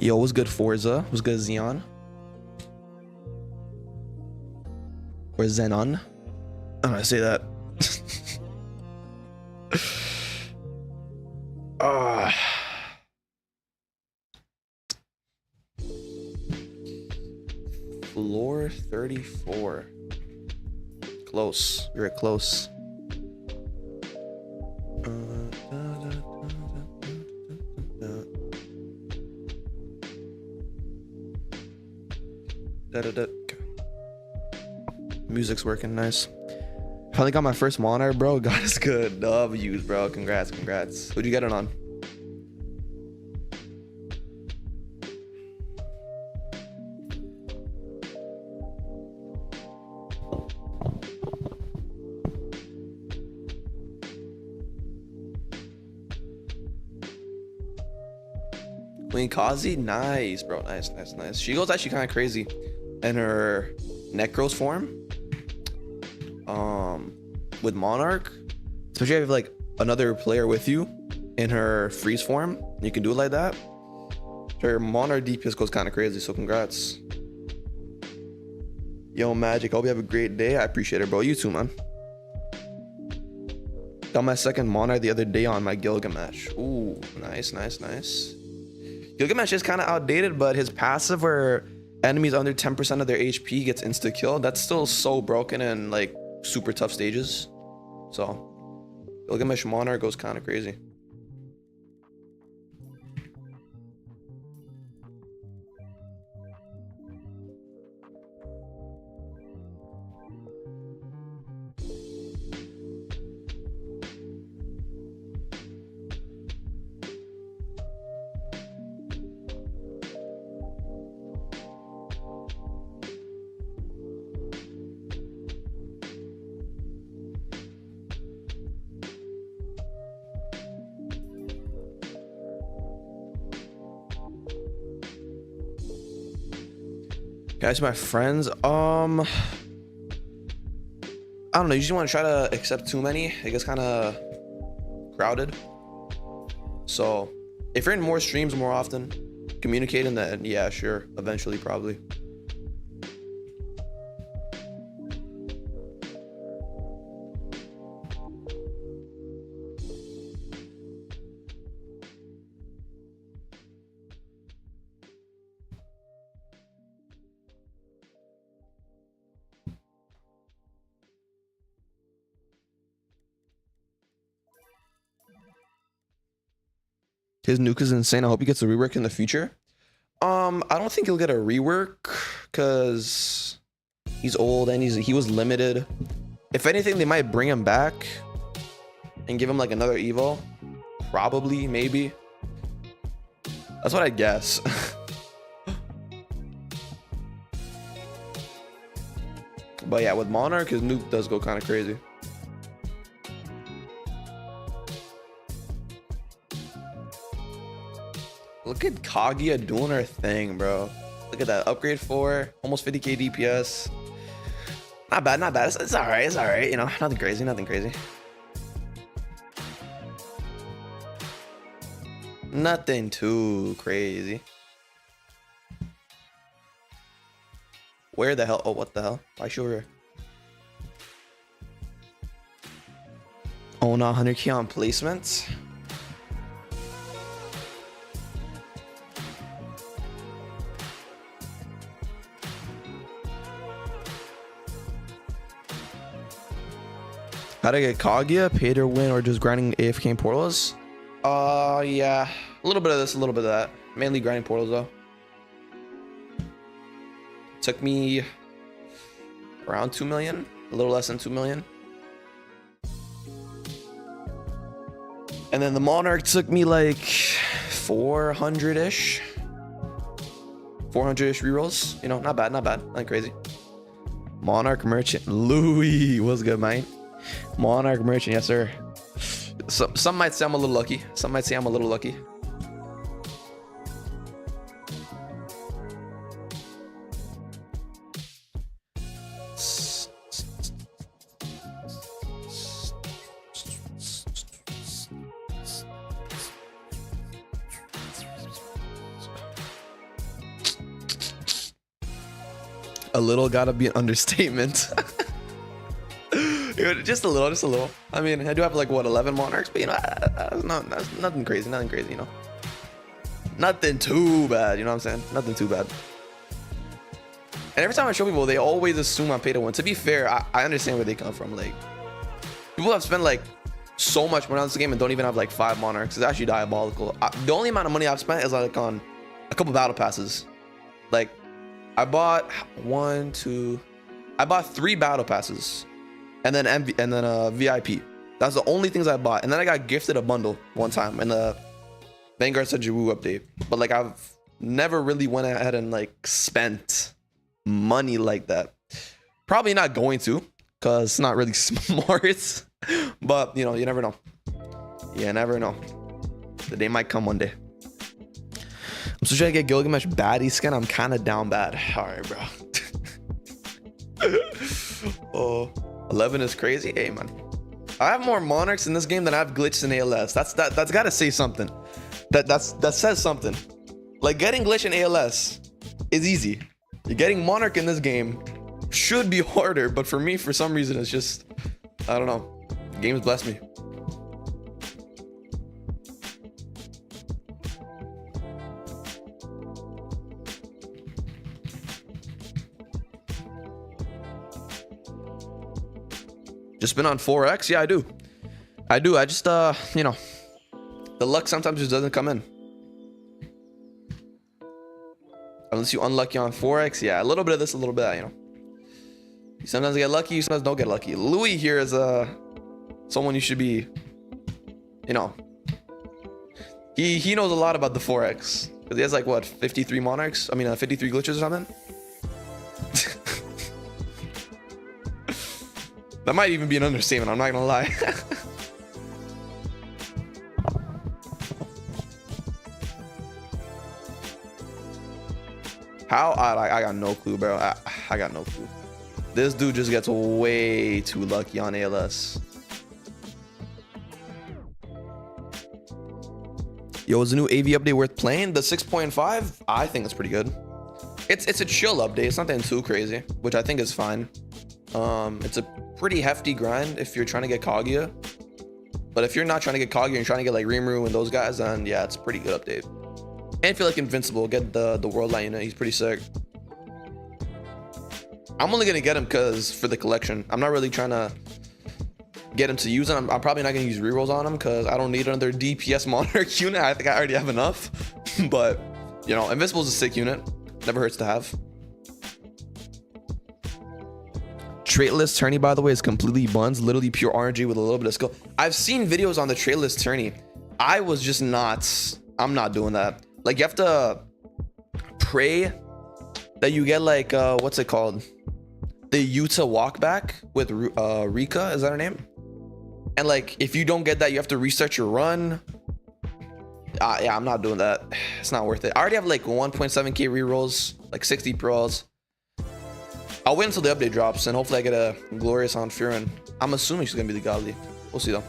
Yo, what's good, Forza? What's good, Xeon? Or Zenon? I don't know how to say that. Floor 34. Close. You're close. Music's working nice. Finally got my first Monarch, bro. God is good. W's, bro. Congrats. Who'd you get it on? Queen Kazi? Nice, bro. Nice. She goes actually kind of crazy in her Necros form. With Monarch, especially if you have like another player with you in her freeze form, you can do it like that. Her Monarch DPS goes kind of crazy, so congrats. Yo, Magic, hope you have a great day. I appreciate it, bro. You too, man. Got my second Monarch the other day on my Gilgamesh. Ooh, nice. Gilgamesh is kind of outdated, but his passive where enemies under 10% of their HP gets insta kill, that's still so broken in like super tough stages. So Gilgamesh Monarch goes kind of crazy. Guys, my friends, I don't know, you usually want to try to accept too many. It gets kind of crowded. So if you're in more streams more often, communicating, then yeah, sure, eventually, probably. His nuke is insane. I hope he gets a rework in the future. I don't think he'll get a rework because he's old and he was limited. If anything, they might bring him back and give him like another evo. Probably, maybe. That's what I guess. But yeah, with Monarch, his nuke does go kind of crazy. Look at Kaga doing her thing, bro. Look at that. Upgrade 4, almost 50k DPS. Not bad. It's all right. You know, nothing crazy. Nothing too crazy. Where the hell? Oh, what the hell? Why show her? Oh, no, 100k on placement. How to get Kaga, pay to win, or just grinding AFK portals? Yeah, a little bit of this, a little bit of that. Mainly grinding portals though. Took me around 2 million, a little less than 2 million. And then the Monarch took me like 400-ish. 400-ish rerolls. You know, not bad, nothing crazy. Monarch Merchant. Louis, what's good, man? Monarch Merchant, yes, sir. Some might say I'm a little lucky. Some might say I'm a little lucky. A little gotta be an understatement. just a little. I mean, I do have like what, 11 Monarchs, but you know, that's nothing crazy, you know. Nothing too bad, you know what I'm saying? Nothing too bad. And every time I show people, they always assume I'm pay to win. To be fair, I understand where they come from. Like, people have spent like so much money on this game and don't even have like 5 Monarchs. It's actually diabolical. The only amount of money I've spent is like on a couple battle passes. Like, I bought 3 battle passes, and then VIP. That's the only things I bought. And then I got gifted a bundle one time in the Vanguard Sunjin Woo update. But like, I've never really went ahead and like spent money like that. Probably not going to, cause it's not really smart. But you know, you never know. You never know. The day might come one day. I'm still trying to get Gilgamesh baddie skin. I'm kind of down bad. All right, bro. Oh, 11 is crazy. Hey, man. I have more Monarchs in this game than I have glitches in ALS. That's got to say something. That says something. Like, getting glitch in ALS is easy. You're getting Monarch in this game should be harder, but for me, for some reason, it's just, I don't know. The game's blessed me. Just been on 4x? Yeah, I do. I just, you know, the luck sometimes just doesn't come in. Unless you unlucky on 4x. Yeah, a little bit of this, a little bit of that, you know. You sometimes get lucky, you sometimes don't get lucky. Louis here is someone you should be, you know. He knows a lot about the 4x. Because he has like, what, 53 Monarchs? I mean, 53 glitches or something? That might even be an understatement, I'm not gonna lie. How? I got no clue, bro. I got no clue. This dude just gets way too lucky on ALS. Yo, is the new AV update worth playing? The 6.5? I think it's pretty good. It's a chill update. It's nothing too crazy, which I think is fine. It's a pretty hefty grind if you're trying to get Kaguya. But if you're not trying to get Kaguya and you're trying to get like Rimuru and those guys, then yeah, it's a pretty good update. And if you're like invincible, get the world line unit. He's pretty sick. I'm only gonna get him because for the collection. I'm not really trying to get him to use him. I'm probably not gonna use rerolls on him because I don't need another DPS Monarch unit. I think I already have enough. But you know, invincible is a sick unit. Never hurts to have. Traitless tourney, by the way, is completely buns, literally pure RNG with a little bit of skill. I've seen videos on the traitless tourney. I was just not, I'm not doing that. Like, you have to pray that you get like, what's it called? The Utah walk back with Rika, is that her name? And like, if you don't get that, you have to restart your run. Yeah, I'm not doing that. It's not worth it. I already have like 1.7k rerolls, like 60 pros. I'll wait until the update drops and hopefully I get a glorious on Furin. I'm assuming she's gonna be the godly. We'll see though.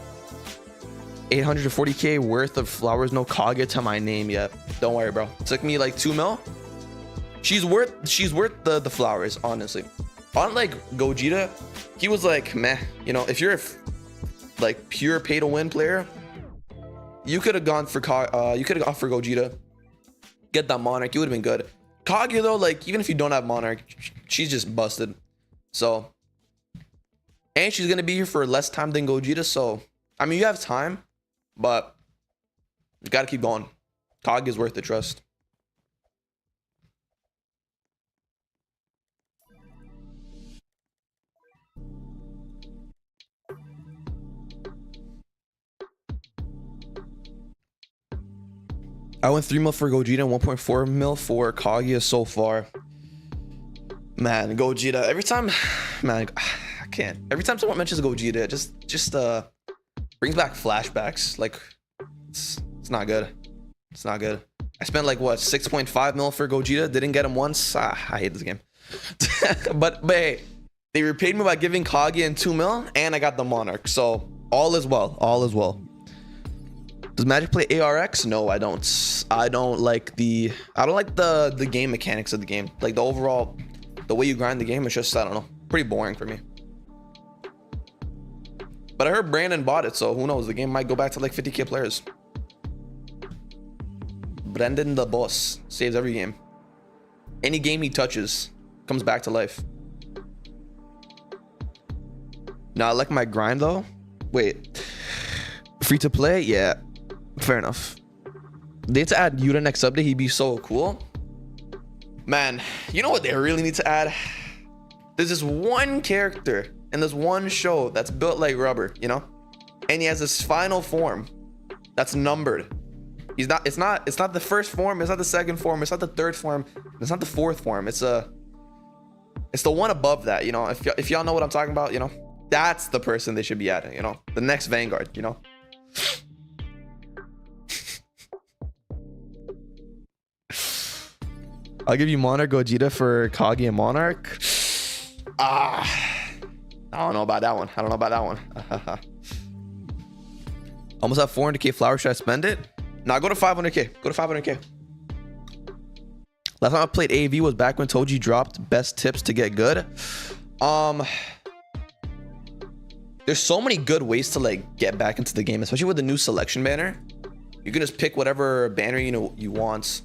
840k worth of flowers, no Kaga to my name yet. Don't worry, bro. It took me like 2 mil. She's worth the flowers, honestly. Unlike Gogeta, he was like meh. You know, if you're a like pure pay to win player, you could have gone for Gogeta, get that Monarch. You would have been good. Kaga though, like even if you don't have Monarch, she's just busted. So And she's gonna be here for less time than Gogeta, so I mean you have time, but you gotta keep going. Kaga is worth the trust. I went 3 mil for Gogeta and 1.4 mil for Kaguya so far. Man, Gogeta. Every time, man, I can't. Every time someone mentions Gogeta, it just brings back flashbacks. Like, it's not good. It's not good. I spent like what 6.5 mil for Gogeta. Didn't get him once. I hate this game. but hey, they repaid me by giving Kaguya and 2 mil, and I got the Monarch. So all is well. All is well. Does Magic play ARX? No, I don't. I don't like the game mechanics of the game. Like the overall, the way you grind the game is just, I don't know, pretty boring for me. But I heard Brandon bought it, so who knows? The game might go back to like 50k players. Brandon the boss saves every game. Any game he touches comes back to life. Now I like my grind though. Wait, free to play? Yeah. Fair enough. They need to add Yuta next update. He'd be so cool. Man, you know what they really need to add? There's this one character in this one show that's built like rubber, you know? And he has this final form that's numbered. It's not the first form, it's not the second form, it's not the third form, it's not the fourth form. It's the one above that, you know? If y'all know what I'm talking about, you know? That's the person they should be adding, you know? The next Vanguard, you know? I'll give you Monarch Gogeta for Kage and Monarch. I don't know about that one. I don't know about that one. Almost have 400k flowers. Should I spend it? Nah, go to 500k. Go to 500k. Last time I played AV was back when Toji dropped best tips to get good. There's so many good ways to like get back into the game, especially with the new selection banner. You can just pick whatever banner you want.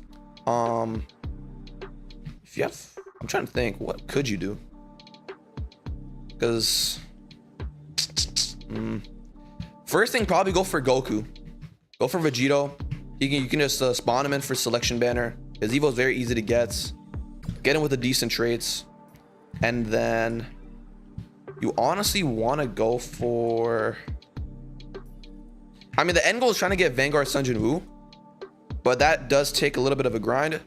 If you have, I'm trying to think, what could you do? Because first thing, probably go for Goku. Go for Vegito. You can just spawn him in for selection banner. His Evo is very easy to get. Get him with the decent traits. And then you honestly want to go for, I mean, the end goal is trying to get Vanguard Sunjin Woo, but that does take a little bit of a grind.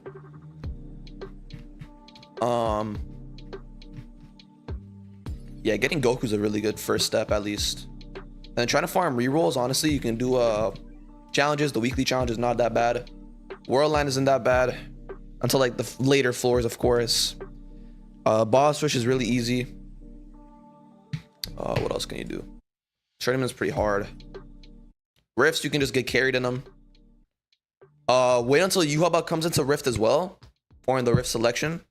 Yeah, getting Goku's a really good first step, at least. And trying to farm rerolls, honestly, you can do challenges. The weekly challenge is not that bad. Worldline isn't that bad until like the later floors, of course. Boss rush is really easy. What else can you do? Tournament's pretty hard. Rifts, you can just get carried in them. Wait until Yuhaba comes into Rift as well, or in the Rift selection,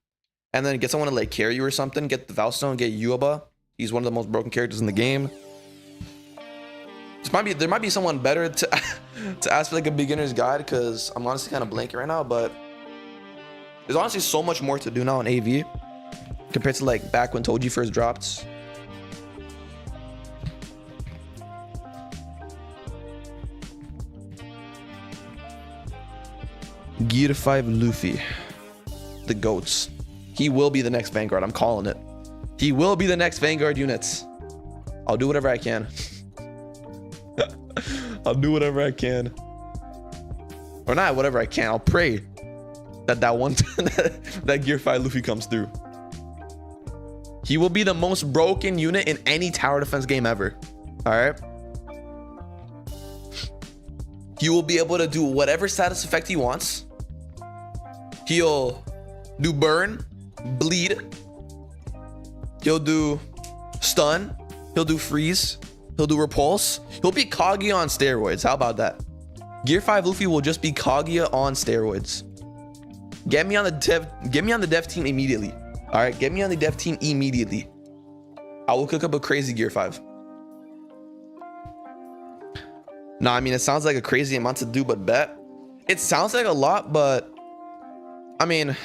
and then get someone to like carry you or something. Get the Valstone, get Yuhaba. He's one of the most broken characters in the game. There might be someone better to to ask for like a beginner's guide, because I'm honestly kind of blanking right now. But there's honestly so much more to do now in AV compared to like back when Toji first dropped. Gear 5 Luffy, the goats. He will be the next Vanguard. I'm calling it. He will be the next Vanguard units. I'll do whatever I can. I'll do whatever I can. Or not whatever I can. I'll pray that one that Gear 5 Luffy comes through. He will be the most broken unit in any tower defense game ever. All right. He will be able to do whatever status effect he wants. He'll do burn, bleed. He'll do stun. He'll do freeze. He'll do repulse. He'll be Kaguya on steroids. How about that? Gear 5 Luffy will just be Kaguya on steroids. Get me on the dev team immediately. All right, get me on the dev team immediately. I will cook up a crazy Gear 5. No, I mean, it sounds like a crazy amount to do, but bet. It sounds like a lot, but I mean,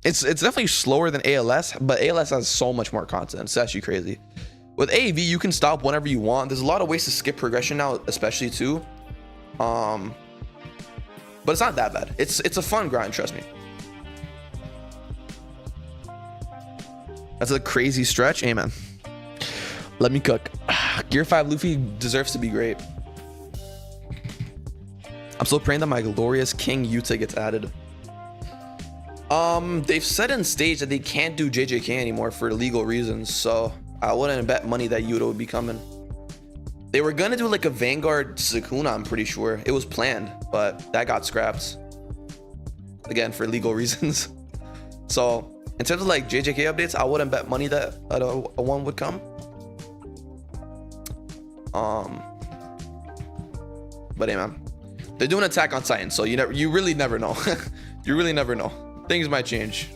it's definitely slower than ALS, but ALS has so much more content. It's actually crazy. With AV, you can stop whenever you want. There's a lot of ways to skip progression now, especially too. But it's not that bad. It's a fun grind, trust me. That's a crazy stretch. Amen. Let me cook. Gear 5 Luffy deserves to be great. I'm still praying that my glorious King Yuta gets added. They've said in stage that they can't do JJK anymore for legal reasons, so I wouldn't bet money that Yuta would be coming. They were gonna do like a Vanguard Sukuna, I'm pretty sure. It was planned, but that got scrapped. Again, for legal reasons. So, in terms of like JJK updates, I wouldn't bet money that a one would come. But hey man, they're doing Attack on Titan, so you really never know. You really never know. Things might change.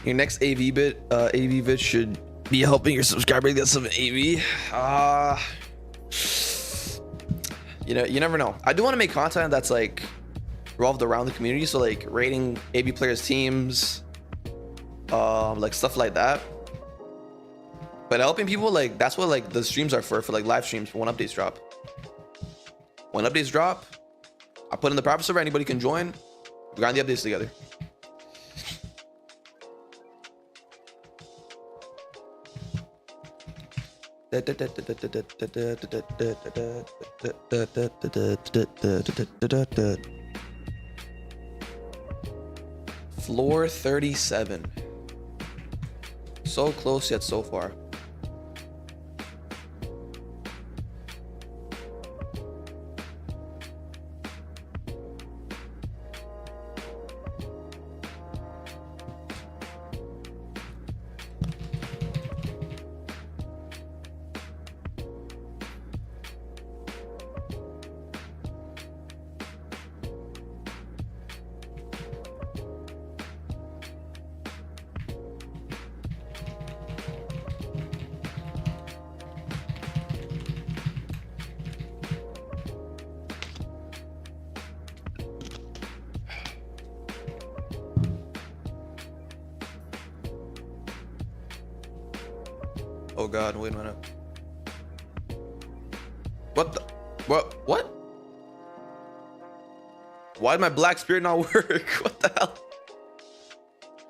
Your next AV vid should be helping your subscriber get some AV. You never know. I do want to make content that's like revolved around the community, so like rating AV players teams, like stuff like that. But helping people, like that's what like the streams are for like live streams when updates drop. When updates drop, I put in the private server, anybody can join. We grind the updates together. Floor 37. So close yet so far. Oh god, wait a minute. What the? What? Why did my black spirit not work? What the hell?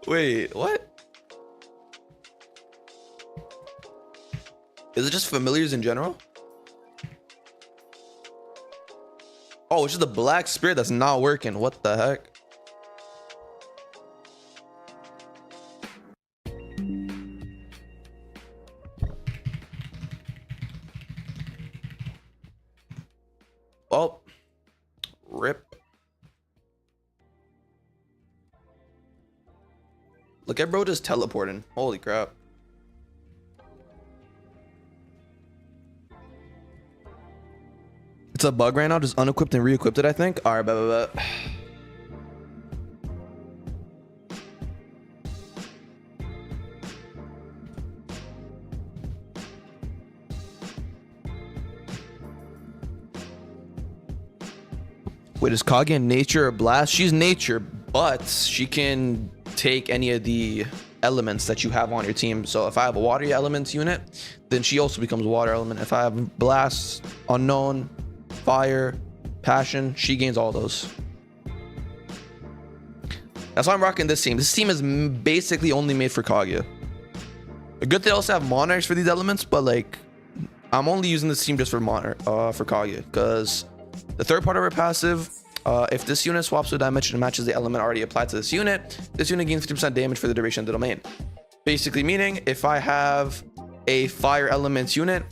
Wait, what? Is it just familiars in general? Oh, it's just the black spirit that's not working. What the heck? Oh, rip. Look at bro just teleporting. Holy crap. It's a bug right now. Just unequipped and re-equipped it, I think. All right, bet. Wait, is Kaga in nature or blast? She's nature, but she can take any of the elements that you have on your team. So if I have a water elements unit, then she also becomes a water element. If I have blast, unknown, fire, passion, she gains all those. That's why I'm rocking this team. This team is basically only made for Kaga. A good thing, also have monarchs for these elements, but like I'm only using this team just for monarch, for Kaga, because the third part of her passive, If this unit swaps with dimension and matches the element already applied to this unit gains 50% damage for the duration of the domain. Basically meaning if I have a fire elements unit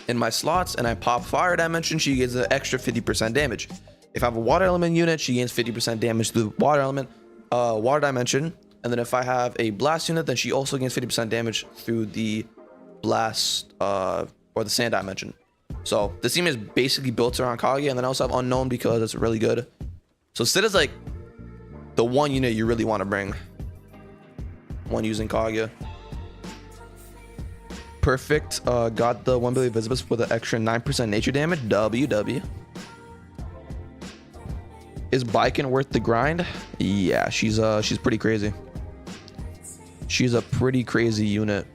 in my slots and I pop fire dimension, she gets an extra 50% damage. If I have a water element unit, she gains 50% damage to the water element, water dimension. And then if I have a blast unit, then she also gains 50% damage through the blast or the sand dimension. So this team is basically built around Kaga, and then I also have unknown because it's really good. So Sid is like the one unit you really want to bring when using Kaga. Perfect. Got the 1 billion Visibus with an extra 9% nature damage. WW. Is Bikin worth the grind? Yeah, she's pretty crazy. She's a pretty crazy unit.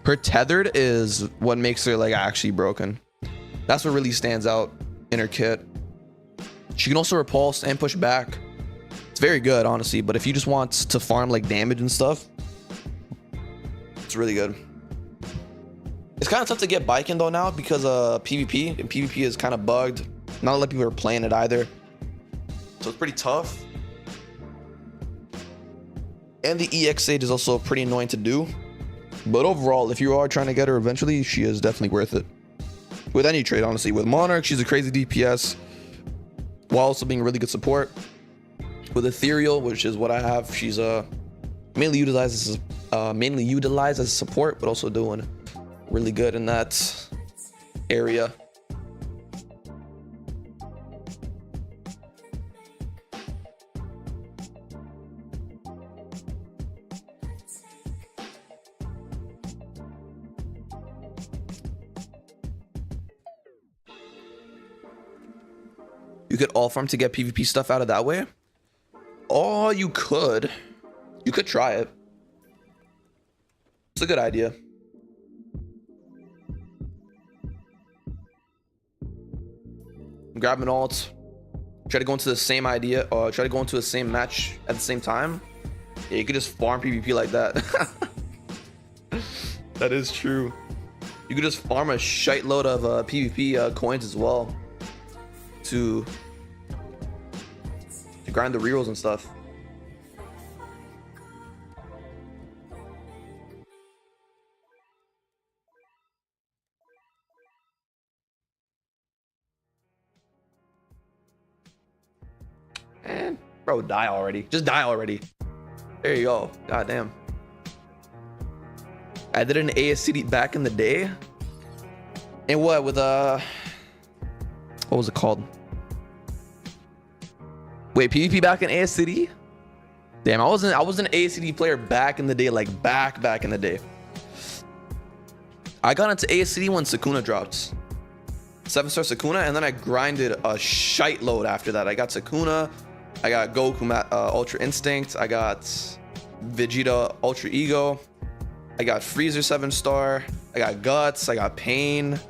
Her tethered is what makes her like actually broken. That's what really stands out in her kit. She can also repulse and push back. It's very good, honestly, but if you just want to farm like damage and stuff, it's really good. It's kind of tough to get Bikin though now because PvP, and PvP is kind of bugged. Not a lot of people are playing it either. So it's pretty tough. And the EX stage is also pretty annoying to do. But overall, if you are trying to get her eventually, she is definitely worth it. With any trade, honestly. With Monarch, she's a crazy DPS while also being really good support. With Ethereal, which is what I have, she's mainly utilized as support, but also doing really good in that area. You could all farm to get PvP stuff out of that way. Or you could try it. It's a good idea. Grab an alt. Try to go into the same idea, or try to go into the same match at the same time. Yeah, you could just farm PvP like that. That is true. You could just farm a shite load of PvP coins as well to grind the rerolls and stuff. Man, bro, die already. Just die already. There you go. God damn. I did an ASCD back in the day. And what with what was it called? Wait, PvP back in ASCD? Damn, I was an ASCD player back in the day, like back in the day. I got into ASCD when Sukuna dropped. 7-star Sukuna, and then I grinded a shite load after that. I got Sukuna, I got Goku Ultra Instinct, I got Vegeta Ultra Ego, I got Freezer 7-star, I got Guts, I got Pain.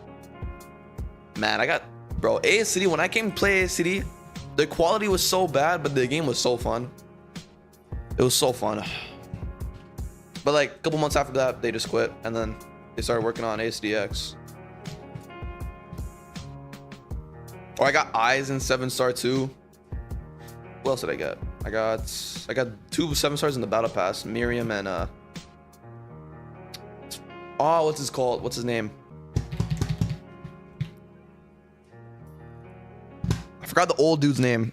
Man, bro, ASCD, when I came to play ASCD, the quality was so bad, but the game was so fun. It was so fun. But like a couple months after that, they just quit, and then they started working on ASDX. Oh, I got Eyes in 7-star too. What else did I get? I got 2 7-stars in the battle pass. Miriam and oh, what's his called? What's his name? I forgot the old dude's name.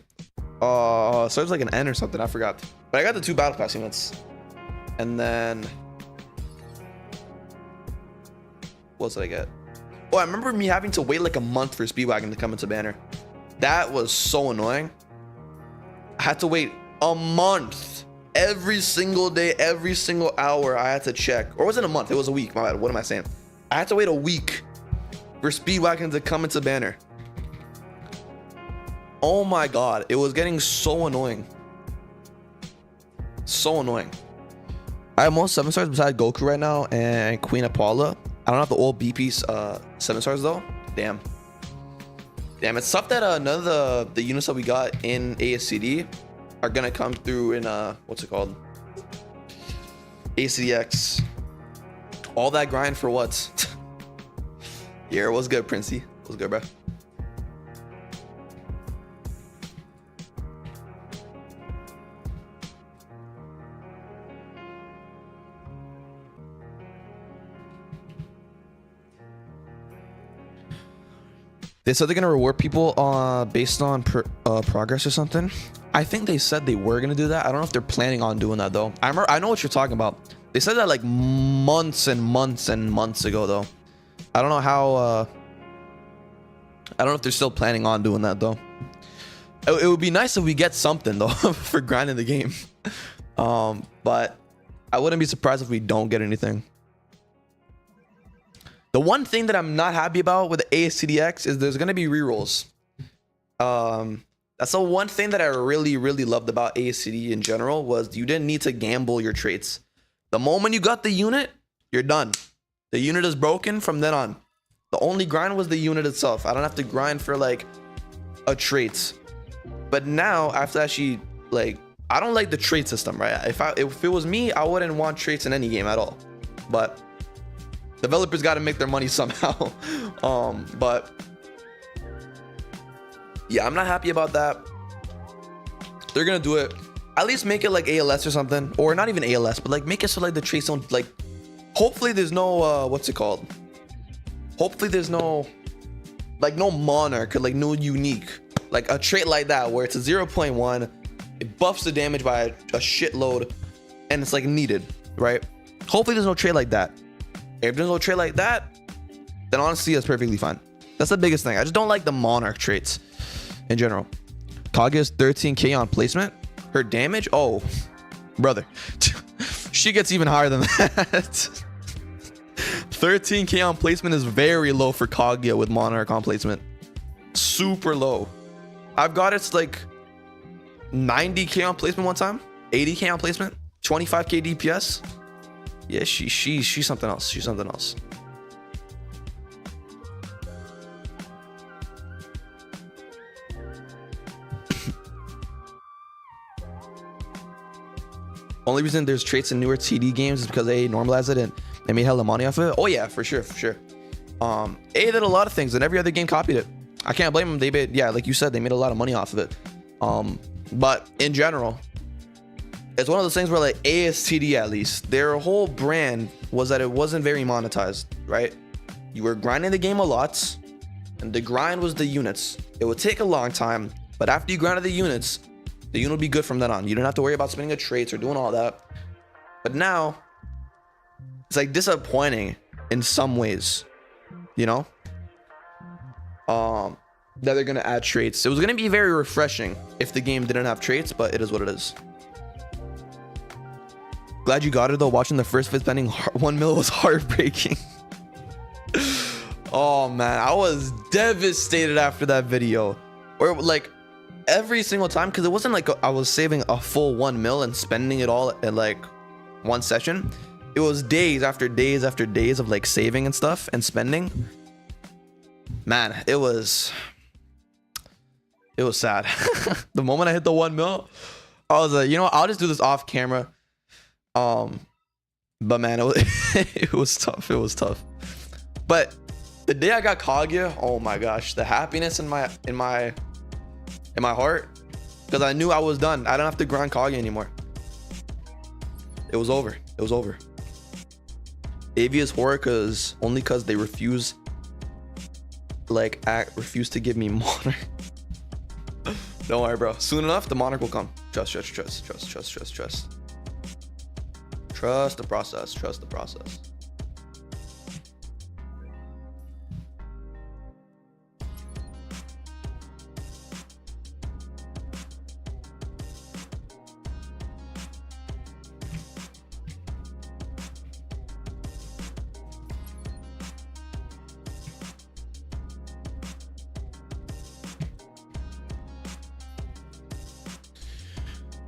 Starts like an N or something. I forgot. But I got the 2 battle pass units. And then what else did I get? Oh, I remember me having to wait like a month for Speedwagon to come into banner. That was so annoying. I had to wait a month. Every single day, every single hour, I had to check. Or was it a month? It was a week. My bad. What am I saying? I had to wait a week for Speedwagon to come into banner. Oh my god. It was getting so annoying. So annoying. I have most 7-stars besides Goku right now and Queen Apollo. I don't have the old BP 7-stars though. Damn. Damn, it's tough that none of the units that we got in ASCD are gonna come through in what's it called? ACDX. All that grind for what? Yeah, it was good, Princey. It was good, bro. They said they're gonna reward people based on progress or something. I think they said they were gonna do that. I don't know if they're planning on doing that though. I know what you're talking about. They said that like months and months and months ago though. I don't know how. I don't know if they're still planning on doing that though. It would be nice if we get something though for grinding the game. But I wouldn't be surprised if we don't get anything. The one thing that I'm not happy about with the ASTDX is there's gonna be rerolls. That's the one thing that I really loved about ASTD in general, was you didn't need to gamble your traits. The moment you got the unit, you're done. The unit is broken from then on. The only grind was the unit itself. I don't have to grind for like a trait. But now I have to actually, like, I don't like the trait system, right? If it was me, I wouldn't want traits in any game at all. But developers got to make their money somehow. But yeah, I'm not happy about that. They're gonna do it. At least make it like ALS or something, or not even ALS, but like make it so like the traits don't, like, hopefully there's no what's it called? Hopefully there's no, like, no Monarch or like no unique, like a trait like that where it's a 0.1, it buffs the damage by a shitload, and it's like needed, right? Hopefully there's no trait like that. If there's no trait like that, then honestly that's perfectly fine. That's the biggest thing. I just don't like the Monarch traits in general. Kaga's 13k on placement. Her damage, oh brother, she gets even higher than that. 13k on placement is very low for Kaga with Monarch on placement. Super low. I've got it's like 90k on placement one time, 80k on placement, 25k DPS. Yeah, she's something else. She's something else. Only reason there's traits in newer TD games is because they normalized it and they made hella money off of it. Oh yeah, for sure, for sure. A did a lot of things and every other game copied it. I can't blame them. They made, yeah, like you said, they made a lot of money off of it. But in general, it's one of those things where like ASTD, at least their whole brand was that it wasn't very monetized, right? You were grinding the game a lot, and the grind was the units. It would take a long time, but after you grinded the unit would be good from then on. You didn't have to worry about spending a traits or doing all that. But now it's like disappointing in some ways, you know, that they're gonna add traits. It was gonna be very refreshing if the game didn't have traits, but it is what it is. Glad you got it though. Watching the first fit spending 1 mil was heartbreaking. Oh man, I was devastated after that video. Or like every single time, because it wasn't like I was saving a full 1 mil and spending it all in like one session. It was days after days after days of like saving and stuff and spending. Man, it was sad. The moment I hit the 1 mil, I was like, you know what, I'll just do this off camera. But man, it was tough. It was tough. But the day I got Kaga, oh my gosh, the happiness in my heart, because I knew I was done. I don't have to grind Kaga anymore. It was over. It was over. AV is horror only because they refuse to give me Monarch. Don't worry, bro. Soon enough, the Monarch will come. Trust. Trust the process. Trust the process.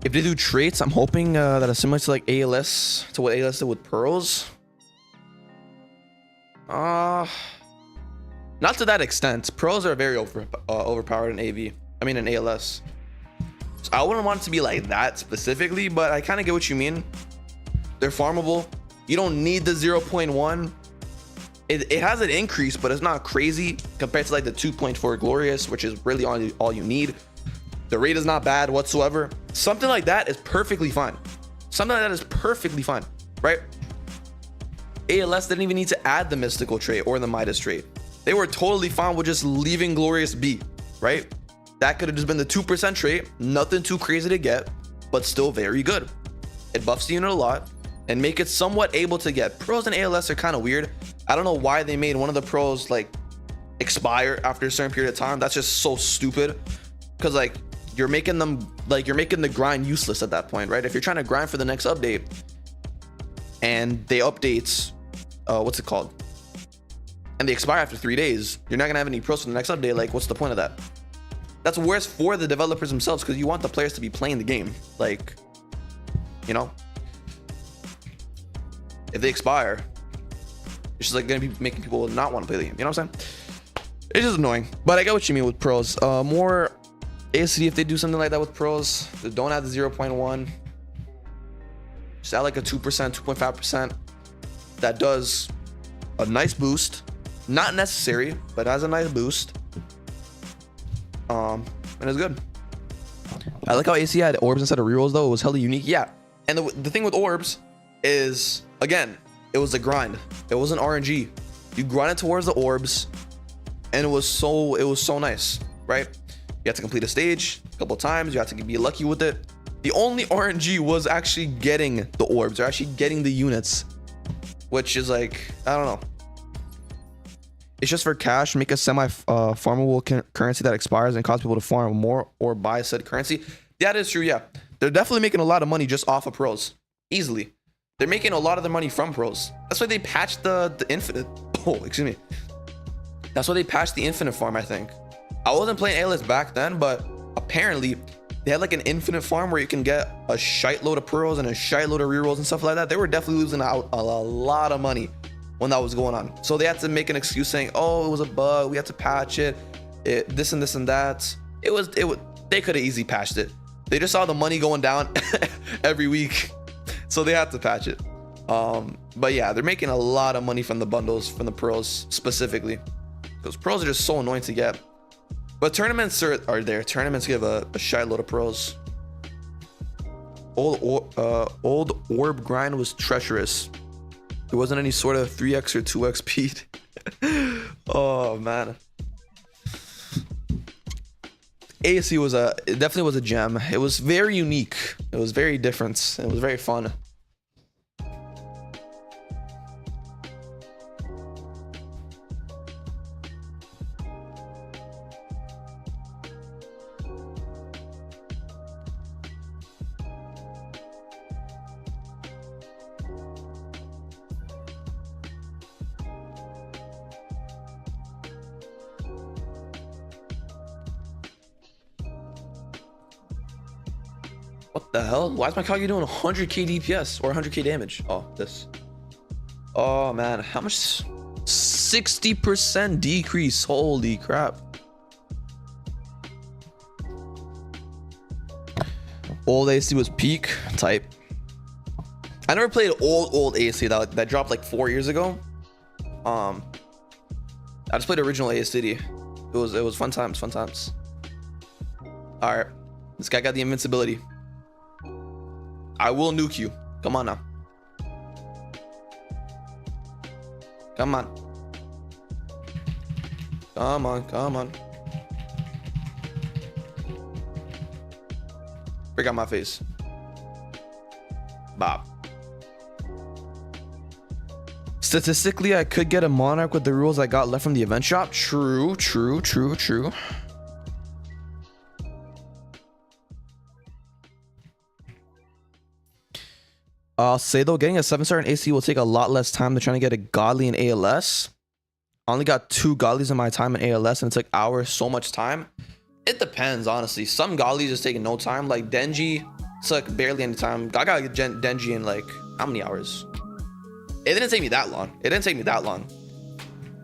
If they do traits, I'm hoping that it's similar to like ALS, to what ALS did with pearls. Not to that extent. Pearls are very overpowered in AV. I mean in ALS. So I wouldn't want it to be like that specifically, but I kind of get what you mean. They're farmable. You don't need the 0.1. It has an increase, but it's not crazy compared to like the 2.4 Glorious, which is really all you need. The rate is not bad whatsoever. Something like that is perfectly fine. Something like that is perfectly fine, right? ALS didn't even need to add the mystical trait or the Midas trait. They were totally fine with just leaving Glorious be, right? That could have just been the 2% trait, nothing too crazy to get, but still very good. It buffs the unit a lot and make it somewhat able to get. Pros and ALS are kind of weird. I don't know why they made one of the pros like expire after a certain period of time. That's just so stupid, because like you're making the grind useless at that point, right? If you're trying to grind for the next update and they updates, what's it called? And they expire after 3 days, you're not gonna have any pros for the next update. Like, what's the point of that? That's worse for the developers themselves, because you want the players to be playing the game. Like, you know, if they expire, it's just like gonna be making people not want to play the game. You know what I'm saying? It's just annoying. But I get what you mean with pros. More ASD if they do something like that with pros. They don't add the 0.1. Just add like a 2%, 2.5%. That does a nice boost. Not necessary, but has a nice boost. And it's good. I like how AC had orbs instead of rerolls though. It was hella unique. Yeah. And the thing with orbs is, again, it was a grind. It wasn't RNG. You grinded towards the orbs, and it was so nice, right? You had to complete a stage a couple of times. You had to be lucky with it. The only RNG was actually getting the orbs, or actually getting the units, which is like, I don't know. It's just for cash. Make a semi-farmable currency that expires and cause people to farm more or buy said currency. Yeah, that is true. Yeah, they're definitely making a lot of money just off of pros. Easily. They're making a lot of the money from pros. That's why they patched the infinite. Oh, excuse me. That's why they patched the infinite farm, I think. I wasn't playing ALS back then, but apparently they had like an infinite farm where you can get a shite load of pros and a shite load of rerolls and stuff like that. They were definitely losing out a lot of money when that was going on. So they had to make an excuse saying, oh, it was a bug, we had to patch it, this and this and that. They could have easily patched it. They just saw the money going down every week, so they had to patch it. But yeah, they're making a lot of money from the bundles, from the pros specifically, because pros are just so annoying to get. But tournaments are there. Tournaments give a shite load of pros. Old orb grind was treacherous. There wasn't any sort of 3x or 2x speed. Oh man. ASC it definitely was a gem. It was very unique. It was very different. It was very fun. What the hell? Why is my Kaga doing 100k DPS or 100k damage? Oh, this. Oh man, how much? 60% decrease. Holy crap. Old AC was peak type. I never played old AC that dropped like 4 years ago. I just played original AC. It was fun times, All right, this guy got the invincibility. I will nuke you. Come on now. Come on. Come on, come on. Break out my face. Bob. Statistically, I could get a Monarch with the rules I got left from the event shop. True. I'll say though, getting a 7-star in AC will take a lot less time than trying to get a godly in ALS. I only got 2 godlies in my time in ALS and it took hours, so much time. It depends, honestly. Some godlies just taking no time. Like Denji took barely any time. Gaga Denji in like how many hours? It didn't take me that long.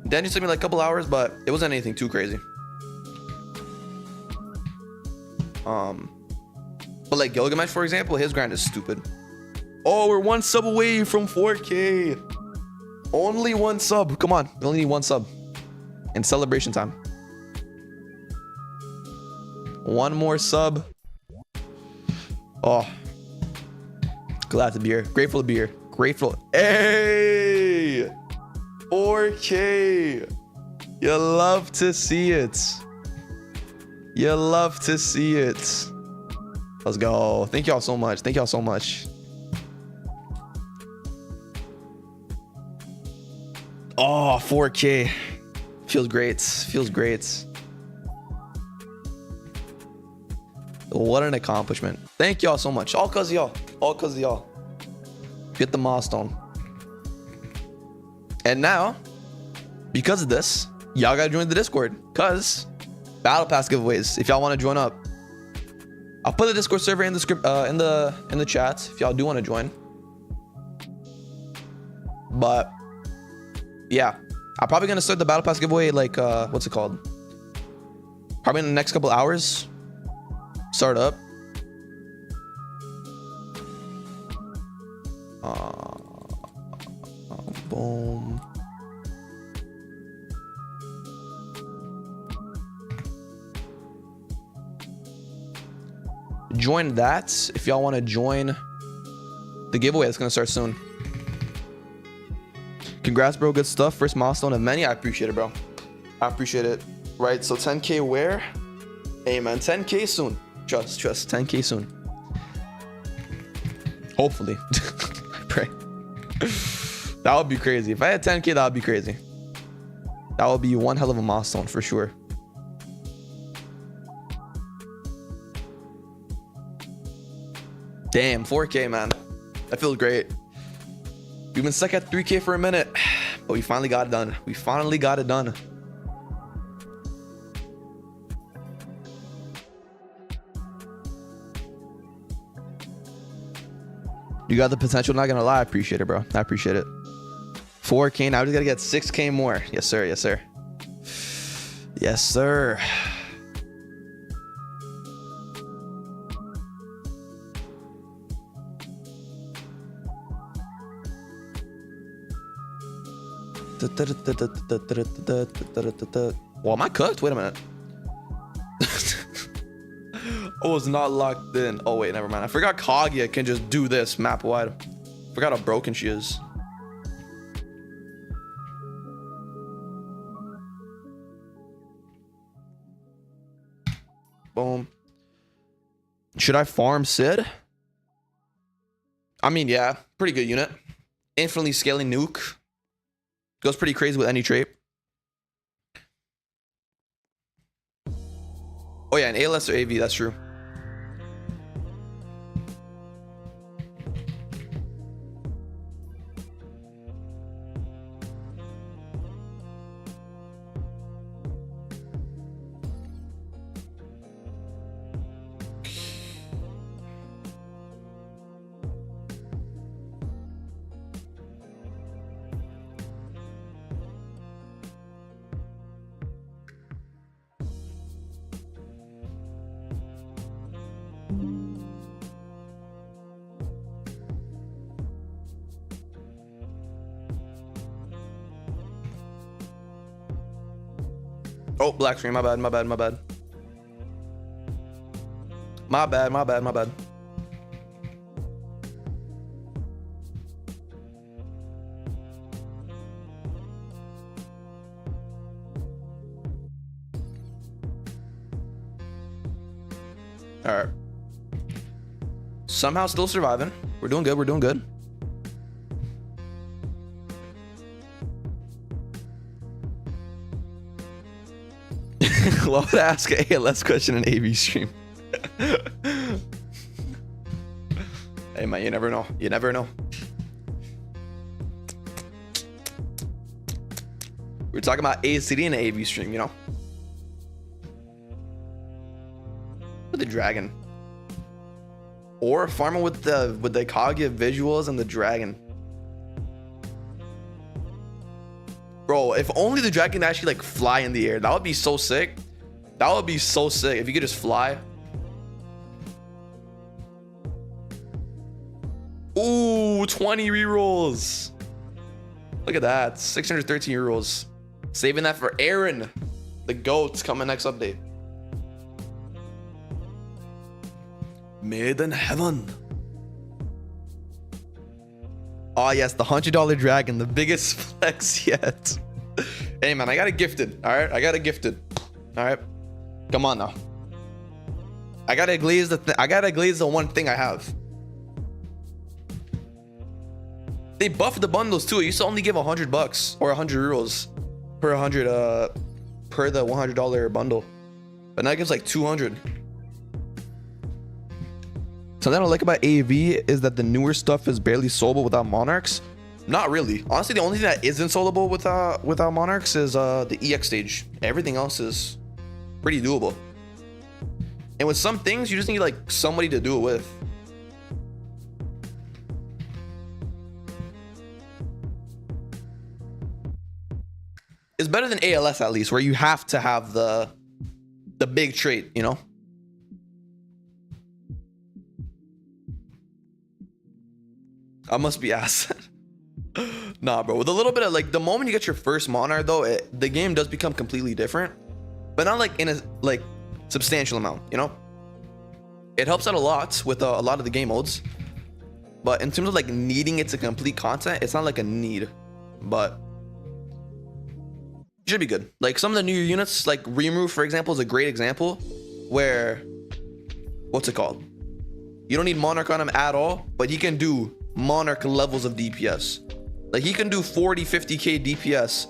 Denji took me like a couple hours, but it wasn't anything too crazy. But like Gilgamesh, for example, his grind is stupid. Oh, we're 1 sub away from 4K. Only 1 sub. Come on. We only need 1 sub. In celebration time. 1 more sub. Oh. Glad to be here. Grateful to be here. Grateful. Hey! 4K. You love to see it. You love to see it. Let's go. Thank y'all so much. Thank y'all so much. Oh, 4K. Feels great. Feels great. What an accomplishment. Thank y'all so much. All cause of y'all. All cause of y'all. Hit the milestone. And now, because of this, y'all gotta join the Discord. Cause Battle Pass giveaways. If y'all want to join up, I'll put the Discord server in the script, in the chat if y'all do want to join. But yeah, I'm probably gonna start the Battle Pass giveaway like what's it called? Probably in the next couple hours. Start up. Boom. Join that if y'all want to join the giveaway that's gonna start soon. Congrats, bro. Good stuff. First milestone of many. I appreciate it, bro. I appreciate it. Right. So 10K where? Hey, man. 10K soon. Trust. 10K soon. Hopefully. I pray. That would be crazy. If I had 10K, that would be crazy. That would be one hell of a milestone for sure. Damn, 4K, man. That feels great. We've been stuck at 3K for a minute, but we finally got it done. We finally got it done. You got the potential, not gonna lie. I appreciate it, bro. I appreciate it. 4K, now we just gotta get 6K more. Yes, sir. Yes, sir. Yes, sir. Well, am I cooked? Wait a minute. I was not locked in. Oh, wait, never mind. I forgot Kaga can just do this map wide. Forgot how broken she is. Boom. Should I farm Sid? I mean, yeah, pretty good unit. Infinitely scaling nuke. Goes pretty crazy with any trait. Oh yeah, an ALS or AV, that's true. Oh, black screen. My bad. My bad. My bad. My bad. My bad. My bad. All right. Somehow still surviving. We're doing good. We're doing good. Love to ask an ALS question in AV stream. Hey man, you never know. You never know. We're talking about ACD in an AV stream, you know? With the dragon. Or farming with the Kaga visuals and the dragon. Bro, if only the dragon could actually like fly in the air. That would be so sick. That would be so sick if you could just fly. Ooh, 20 rerolls. Look at that. 613 rerolls. Saving that for Aaron. The GOAT's coming next update. Made in heaven. Oh yes, the $100 dragon, the biggest flex yet. Hey man, I got it gifted. All right, I got it gifted. All right, come on now. I gotta glaze the one thing I have. They buffed the bundles too. It used to only give $100 or 100 euros per per the $100 bundle, but now it gives like 200. Something I don't like about AV is that the newer stuff is barely soloable without Monarchs. Not really. Honestly, the only thing that isn't soloable without Monarchs is the EX stage. Everything else is pretty doable. And with some things, you just need like somebody to do it with. It's better than ALS at least, where you have to have the big trait, you know? I must be ass. Nah, bro. With a little bit of like the moment you get your first Monarch though, the game does become completely different, but not like in a like substantial amount, you know? It helps out a lot with a lot of the game modes, but in terms of like needing it to complete content, it's not like a need, but it should be good. Like some of the new units, like Rimuru, for example, is a great example where, what's it called? You don't need Monarch on him at all, but he can do Monarch levels of DPS. Like he can do 40, 50k DPS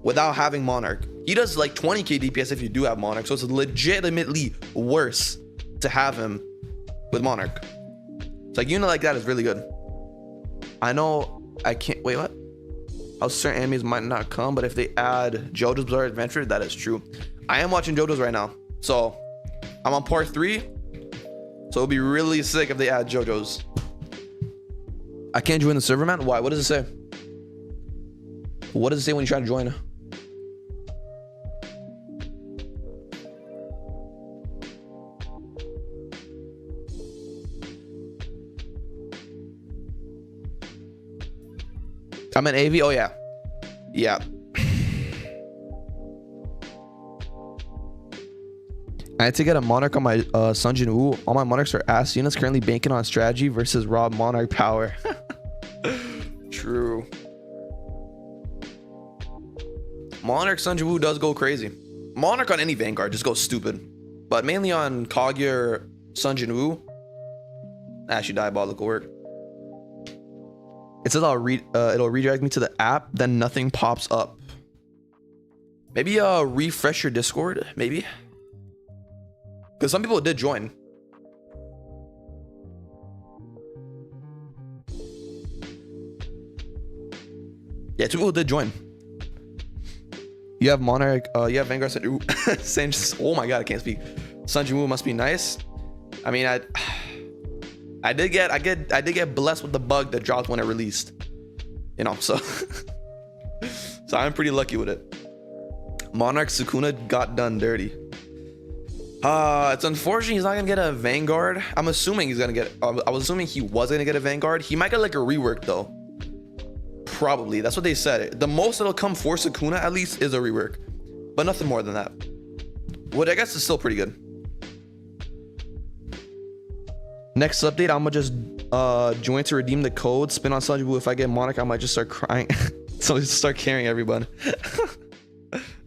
without having Monarch. He does like 20k DPS if you do have Monarch, so it's legitimately worse to have him with Monarch. It's like, unit like that is really good. I know I can't wait, what? How certain animes might not come, but if they add JoJo's Bizarre Adventure, that is true. I am watching JoJo's right now, so I'm on part 3, so it'll be really sick if they add JoJo's. I can't join the server, man. Why? What does it say? What does it say when you try to join? I'm an AV. Oh yeah, yeah. I had to get a Monarch on my Sunjin Woo. All my Monarchs are ass units. Currently banking on strategy versus raw Monarch power. True. Monarch Sunjin Woo does go crazy. Monarch on any Vanguard just goes stupid, but mainly on Kaga or Sunjin Woo, actually diabolical work. It says it'll redirect me to the app, then nothing pops up. Maybe refresh your Discord, maybe. Because some people did join. Yeah, 2 people did join. You have Monarch, you have Vanguard. Oh my god, I can't speak. Sunjin Woo must be nice. I mean, I did get blessed with the bug that dropped when it released. You know, so so I'm pretty lucky with it. Monarch Sukuna got done dirty. It's unfortunate he's not gonna get a Vanguard. I'm assuming he's gonna get. I was assuming he was gonna get a Vanguard. He might get like a rework though. Probably. That's what they said. The most that'll come for Sukuna at least is a rework, but nothing more than that. What I guess is still pretty good. Next update, I'm gonna just join to redeem the code. Spin on Sunjin Woo. If I get Monarch, I might just start crying. So just start carrying everyone.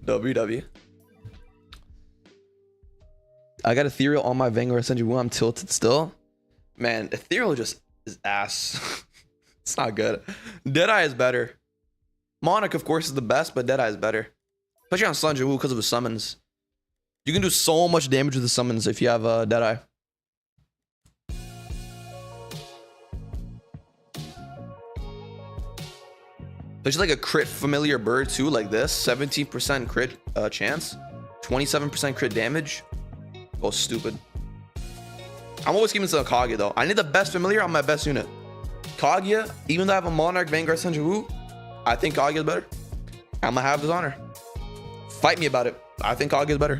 WW. I got Ethereal on my Vanguard Sunjin Woo. I'm tilted still. Man, Ethereal just is ass. It's not good. Deadeye is better. Monarch, of course, is the best, but Deadeye is better. Especially on Sunjin Woo because of the summons. You can do so much damage with the summons if you have Deadeye. There's like a crit familiar bird too, like this. 17% crit chance. 27% crit damage. Oh, stupid. I'm always keeping some Kaga though. I need the best familiar on my best unit. Kaga, even though I have a Monarch Vanguard Sunjin Woo, I think Kaga is better. I'm gonna have this honor. Fight me about it. I think Kaga is better.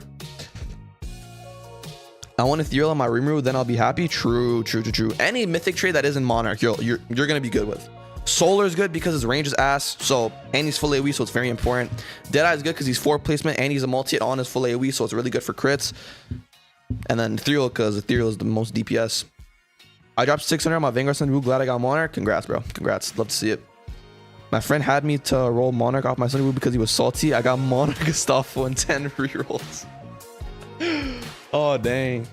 I want Ethereal on my Rimuru, then I'll be happy. True. Any mythic trade that isn't Monarch, you're gonna be good with. Solar is good because his range is ass, so and he's full AoE, so it's very important. Deadeye is good because he's 4 placement and he's a multi-hit on his full AoE, so it's really good for crits. And then Ethereal because Ethereal is the most DPS. I dropped 600 on my Vanguard Sunjin Woo. Glad I got Monarch. Congrats, bro. Congrats. Love to see it. My friend had me to roll Monarch off my Sunjin Woo because he was salty. I got Monarch Gustavo and 10 rerolls. Oh, dang.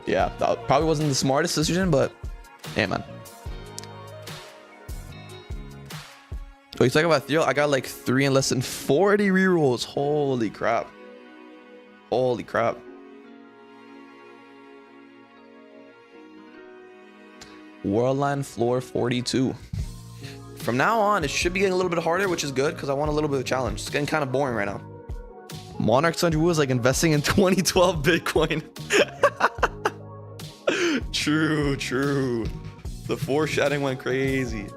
Yeah, that probably wasn't the smartest decision, but hey, man. Oh, you talking about Theo? I got like 3 in less than 40 rerolls. Holy crap. Holy crap. Worldline floor 42. From now on, it should be getting a little bit harder, which is good because I want a little bit of a challenge. It's getting kind of boring right now. Monarch Sunjin Woo is like investing in 2012 Bitcoin. True, true. The foreshadowing went crazy.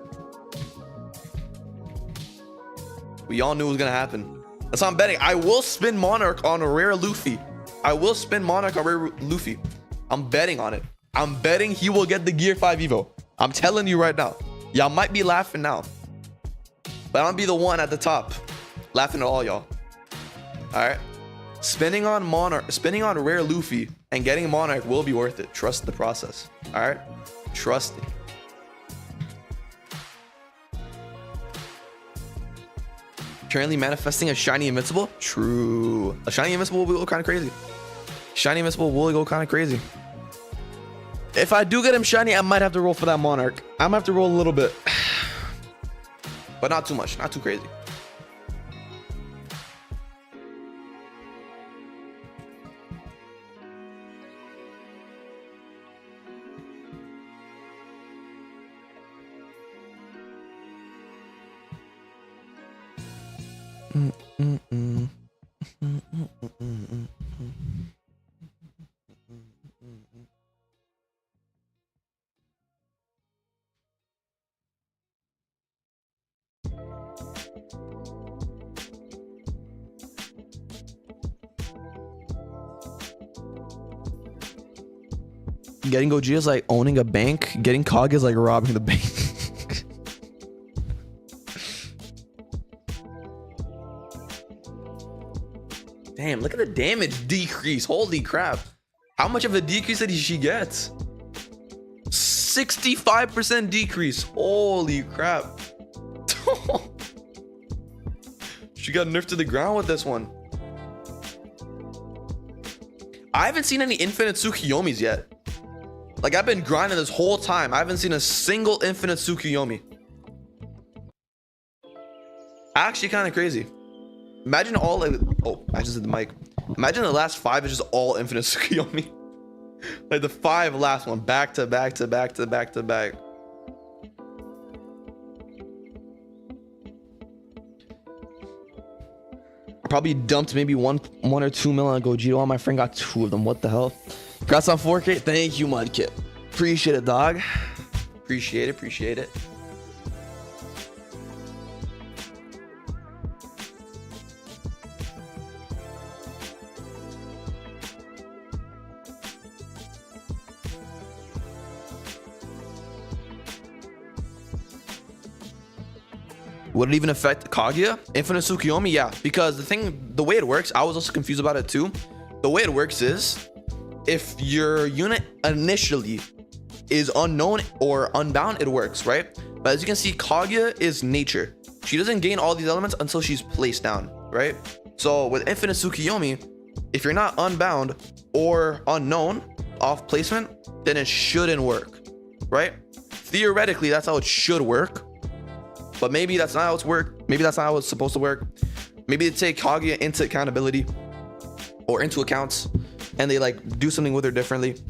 We all knew it was gonna happen. That's why I'm betting. I will spin Monarch on a rare Luffy. I will spin Monarch on rare Luffy. I'm betting on it. I'm betting he will get the Gear 5 Evo. I'm telling you right now. Y'all might be laughing now, but I'm gonna be the one at the top laughing at all y'all. All right, spinning on Monarch, spinning on rare Luffy and getting Monarch will be worth it. Trust the process. All right, trust it. Currently manifesting a shiny invincible. True, a shiny invincible will go kind of crazy. Shiny invincible will go kind of crazy. If I do get him shiny, I might have to roll for that Monarch. I'm gonna have to roll a little bit, but not too much, not too crazy. Getting Gogeta is like owning a bank. Getting Kaga is like robbing the bank. Damn, look at the damage decrease. Holy crap. How much of a decrease did she get? 65% decrease. Holy crap. She got nerfed to the ground with this one. I haven't seen any infinite Tsukiyomis yet. Like, I've been grinding this whole time. I haven't seen a single infinite Tsukiyomi. Actually, kind of crazy. Imagine all like, oh, I just did the mic. Imagine the last 5 is just all infinite Tsukiyomi. Like the 5 last one, back to back to back to back to back. Probably dumped maybe one or 2 million on Gogeta. Oh, my friend got 2 of them. What the hell? Congrats on 4K. Thank you, Mudkip. Appreciate it, dog. Appreciate it. Appreciate it. Would it even affect Kaguya? Infinite Tsukiyomi? Yeah, because the way it works, I was also confused about it too. The way it works is, if your unit initially is unknown or unbound, it works, right? But as you can see, Kaguya is nature. She doesn't gain all these elements until she's placed down, right? So with Infinite Tsukiyomi, if you're not unbound or unknown off placement, then it shouldn't work, right? Theoretically, that's how it should work. But maybe that's not how it's worked. Maybe that's not how it's supposed to work. Maybe they take Kaguya into accountability or into accounts and they like do something with her differently.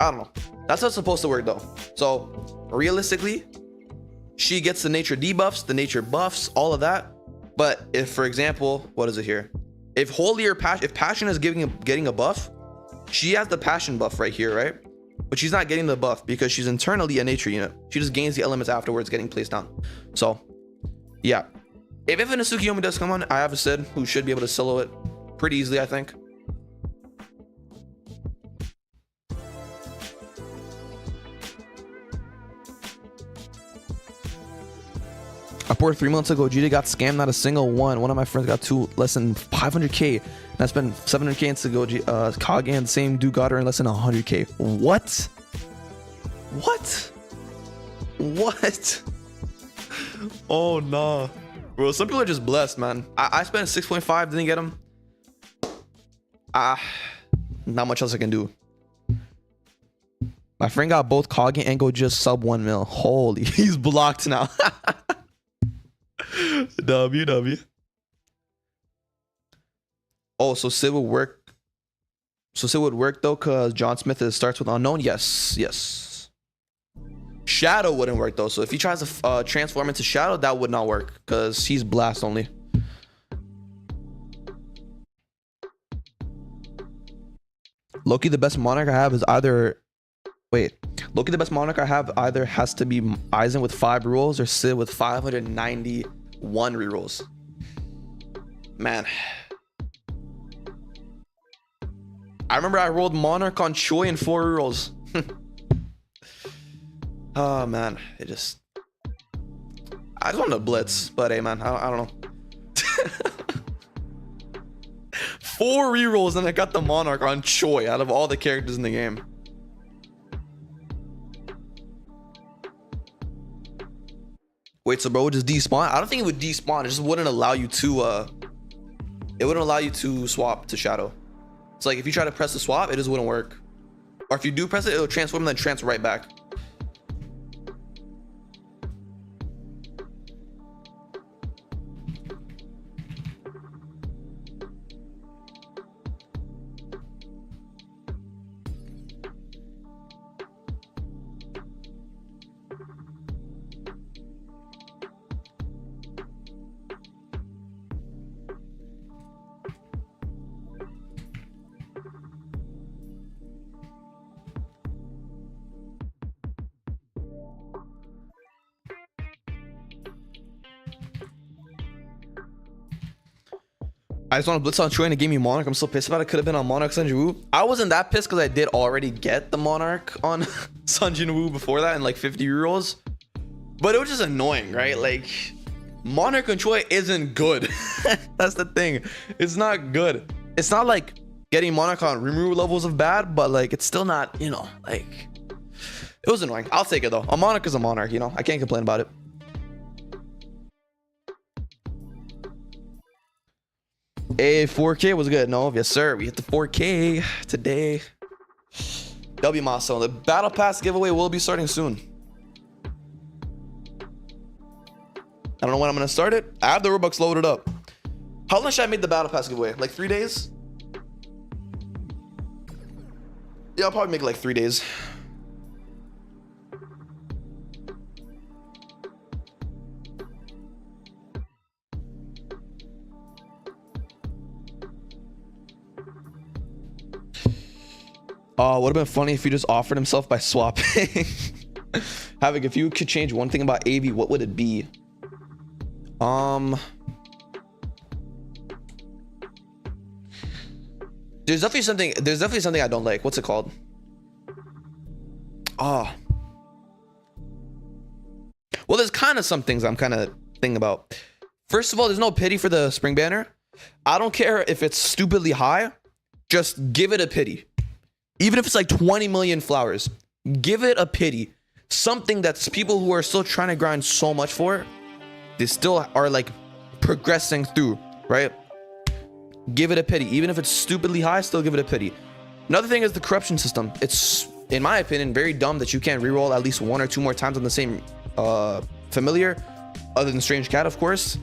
I don't know. That's how it's supposed to work though. So realistically, she gets the nature debuffs, the nature buffs, all of that. But if, for example, what is it here? If holy or passion, if passion is getting a buff, she has the passion buff right here, right? But she's not getting the buff because she's internally a nature unit. She just gains the elements afterwards getting placed down. So yeah, if Infinite Tsukiyomi does come on, I have a Sid who should be able to solo it pretty easily, I think. I poured 3 months ago. Gogeta got scammed, not a single one. One of my friends got 2 less than 500k. And I spent 700k into Gogeta. Kaga and the same dude got her in less than 100k. What? What? What? Oh no, bro. Some people are just blessed, man. I spent 6.5, didn't get him. Not much else I can do. My friend got both Kaga and Go just sub 1 mil. Holy, he's blocked now. WW. Oh, so Sid would work. So Sid would work though, cause John Smith starts with unknown. Yes, yes. Shadow wouldn't work though. So if he tries to transform into Shadow, that would not work, cause he's blast only. Loki, the best Monarch I have is either. Wait, Loki, the best Monarch I have either has to be Aizen with 5 rerolls or Sid with 591 rerolls. Man. I remember I rolled Monarch on Choi in 4 rerolls. Oh man, I just wanted to blitz, but hey man, I don't know. 4 rerolls and I got the Monarch on Choi out of all the characters in the game. Wait, so bro would just despawn? I don't think it would despawn. It just wouldn't allow you to swap to Shadow. It's like if you try to press the swap, it just wouldn't work. Or if you do press it, it'll transform and then transfer right back. I just want to blitz on Choi and it gave me Monarch. I'm so pissed about it. Could have been on Monarch Sunjin Woo. I wasn't that pissed because I did already get the Monarch on Sunjin Woo before that in like 50 euros. But it was just annoying, right? Like Monarch and Choi isn't good. That's the thing. It's not good. It's not like getting Monarch on Rimuru levels of bad, but like it's still not, you know, like it was annoying. I'll take it though. A Monarch is a Monarch, you know. I can't complain about it. Hey, 4K was good. No, yes sir. We hit the 4K today. W milestone. The battle pass giveaway will be starting soon. I don't know when I'm gonna start it. I have the Robux loaded up. How long should I make the battle pass giveaway? Like 3 days? Yeah, I'll probably make it like 3 days. Would have been funny if he just offered himself by swapping. Havoc, if you could change one thing about AV, what would it be? There's definitely something I don't like. What's it called? Well, there's kind of some things I'm kind of thinking about. First of all, there's no pity for the spring banner. I don't care if it's stupidly high. Just give it a pity. Even if it's like 20 million flowers, give it a pity. Something that's people who are still trying to grind so much for, they still are like progressing through, right? Give it a pity. Even if it's stupidly high, still give it a pity. Another thing is the corruption system. It's, in my opinion, very dumb that you can't reroll at least 1 or 2 more times on the same familiar, other than Strange Cat, of course.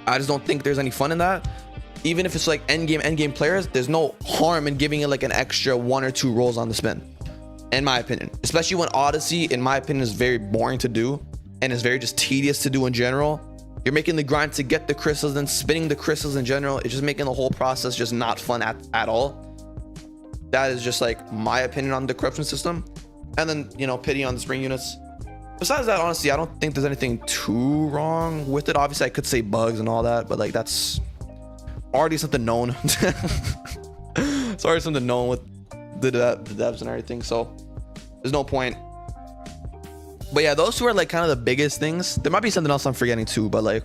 I just don't think there's any fun in that. Even if it's like endgame players, there's no harm in giving it like an extra 1 or 2 rolls on the spin, in my opinion. Especially when Odyssey, in my opinion, is very boring to do and is very just tedious to do in general. You're making the grind to get the crystals and spinning the crystals in general. It's just making the whole process just not fun at all. That is just like my opinion on the corruption system. And then, you know, pity on the spring units. Besides that, honestly, I don't think there's anything too wrong with it. Obviously, I could say bugs and all that, but like that's already something known. It's already something known with the devs and everything, so there's no point. But yeah, those 2 are like kind of the biggest things. There might be something else I'm forgetting too, but like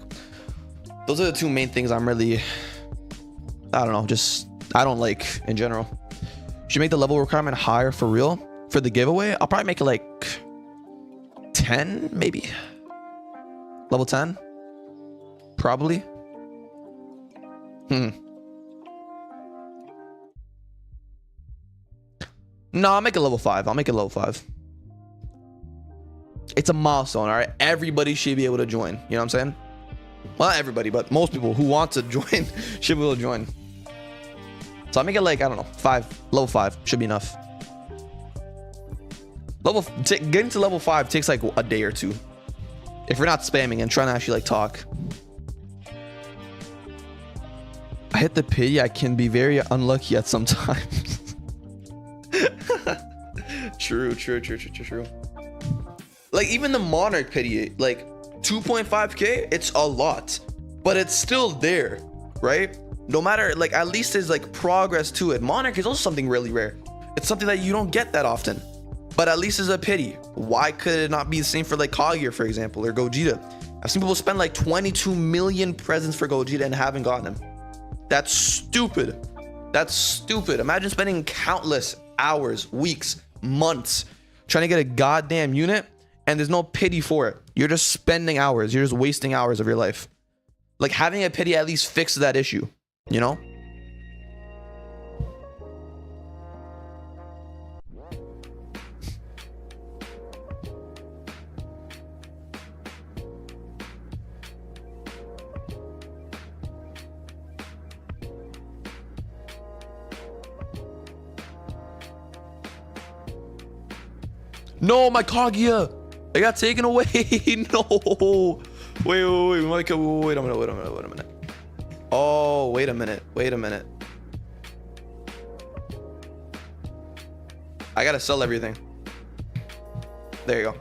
those are the 2 main things I'm really, I don't know, just I don't like in general. Should make the level requirement higher for real for the giveaway. I'll probably make it like 10 maybe. Level 10? Probably. No, I'll make it level 5. I'll make it level 5. It's a milestone, all right? Everybody should be able to join. You know what I'm saying? Well, not everybody, but most people who want to join should be able to join. So I'll make it like, I don't know, 5. Level 5 should be enough. Getting to level 5 takes like a day or two. If you're not spamming and trying to actually like talk. I hit the pity. I can be very unlucky at some times. True. Like even the Monarch pity, like 2.5k, it's a lot, but it's still there, right? No matter, like at least there's like progress to it. Monarch is also something really rare. It's something that you don't get that often, but at least it's a pity. Why could it not be the same for like Kaga, for example, or Gogeta? I've seen people spend like 22 million presents for Gogeta and haven't gotten him. That's stupid. That's stupid. Imagine spending countless hours, weeks, months trying to get a goddamn unit and there's no pity for it. You're just spending hours. You're just wasting hours of your life. Like having a pity at least fixes that issue, you know? No, my Kaguya! I got taken away. No. Wait a minute. Oh, wait a minute. I gotta sell everything. There you go.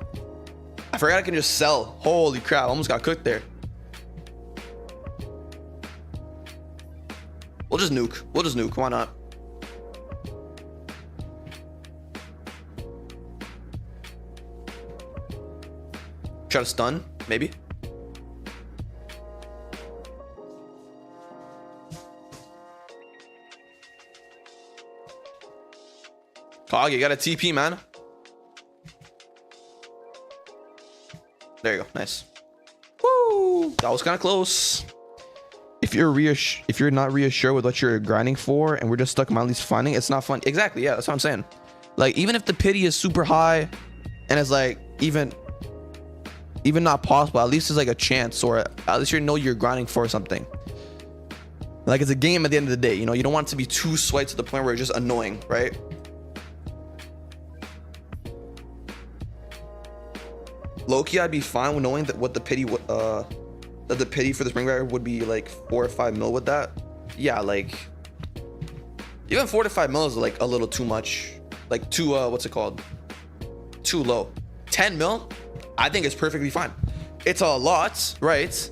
I forgot I can just sell. Holy crap, almost got cooked there. We'll just nuke. Why not? Try to stun, maybe. Kaga, you got a TP, man. There you go, nice. Woo! That was kind of close. If you're not reassured with what you're grinding for, and we're just stuck mildly finding, it's not fun. Exactly, yeah, that's what I'm saying. Like even if the pity is super high, and it's like even not possible, at least it's like a chance, or at least you know you're grinding for something. Like it's a game at the end of the day, you know. You don't want it to be too sweat to the point where it's just annoying, right? Low-key, I'd be fine with knowing that what the pity that the pity for the spring rider would be like 4 or 5 mil with that. Yeah, like even 4 to 5 mil is like a little too much, like too what's it called, too low. 10 mil I think it's perfectly fine. It's a lot, right?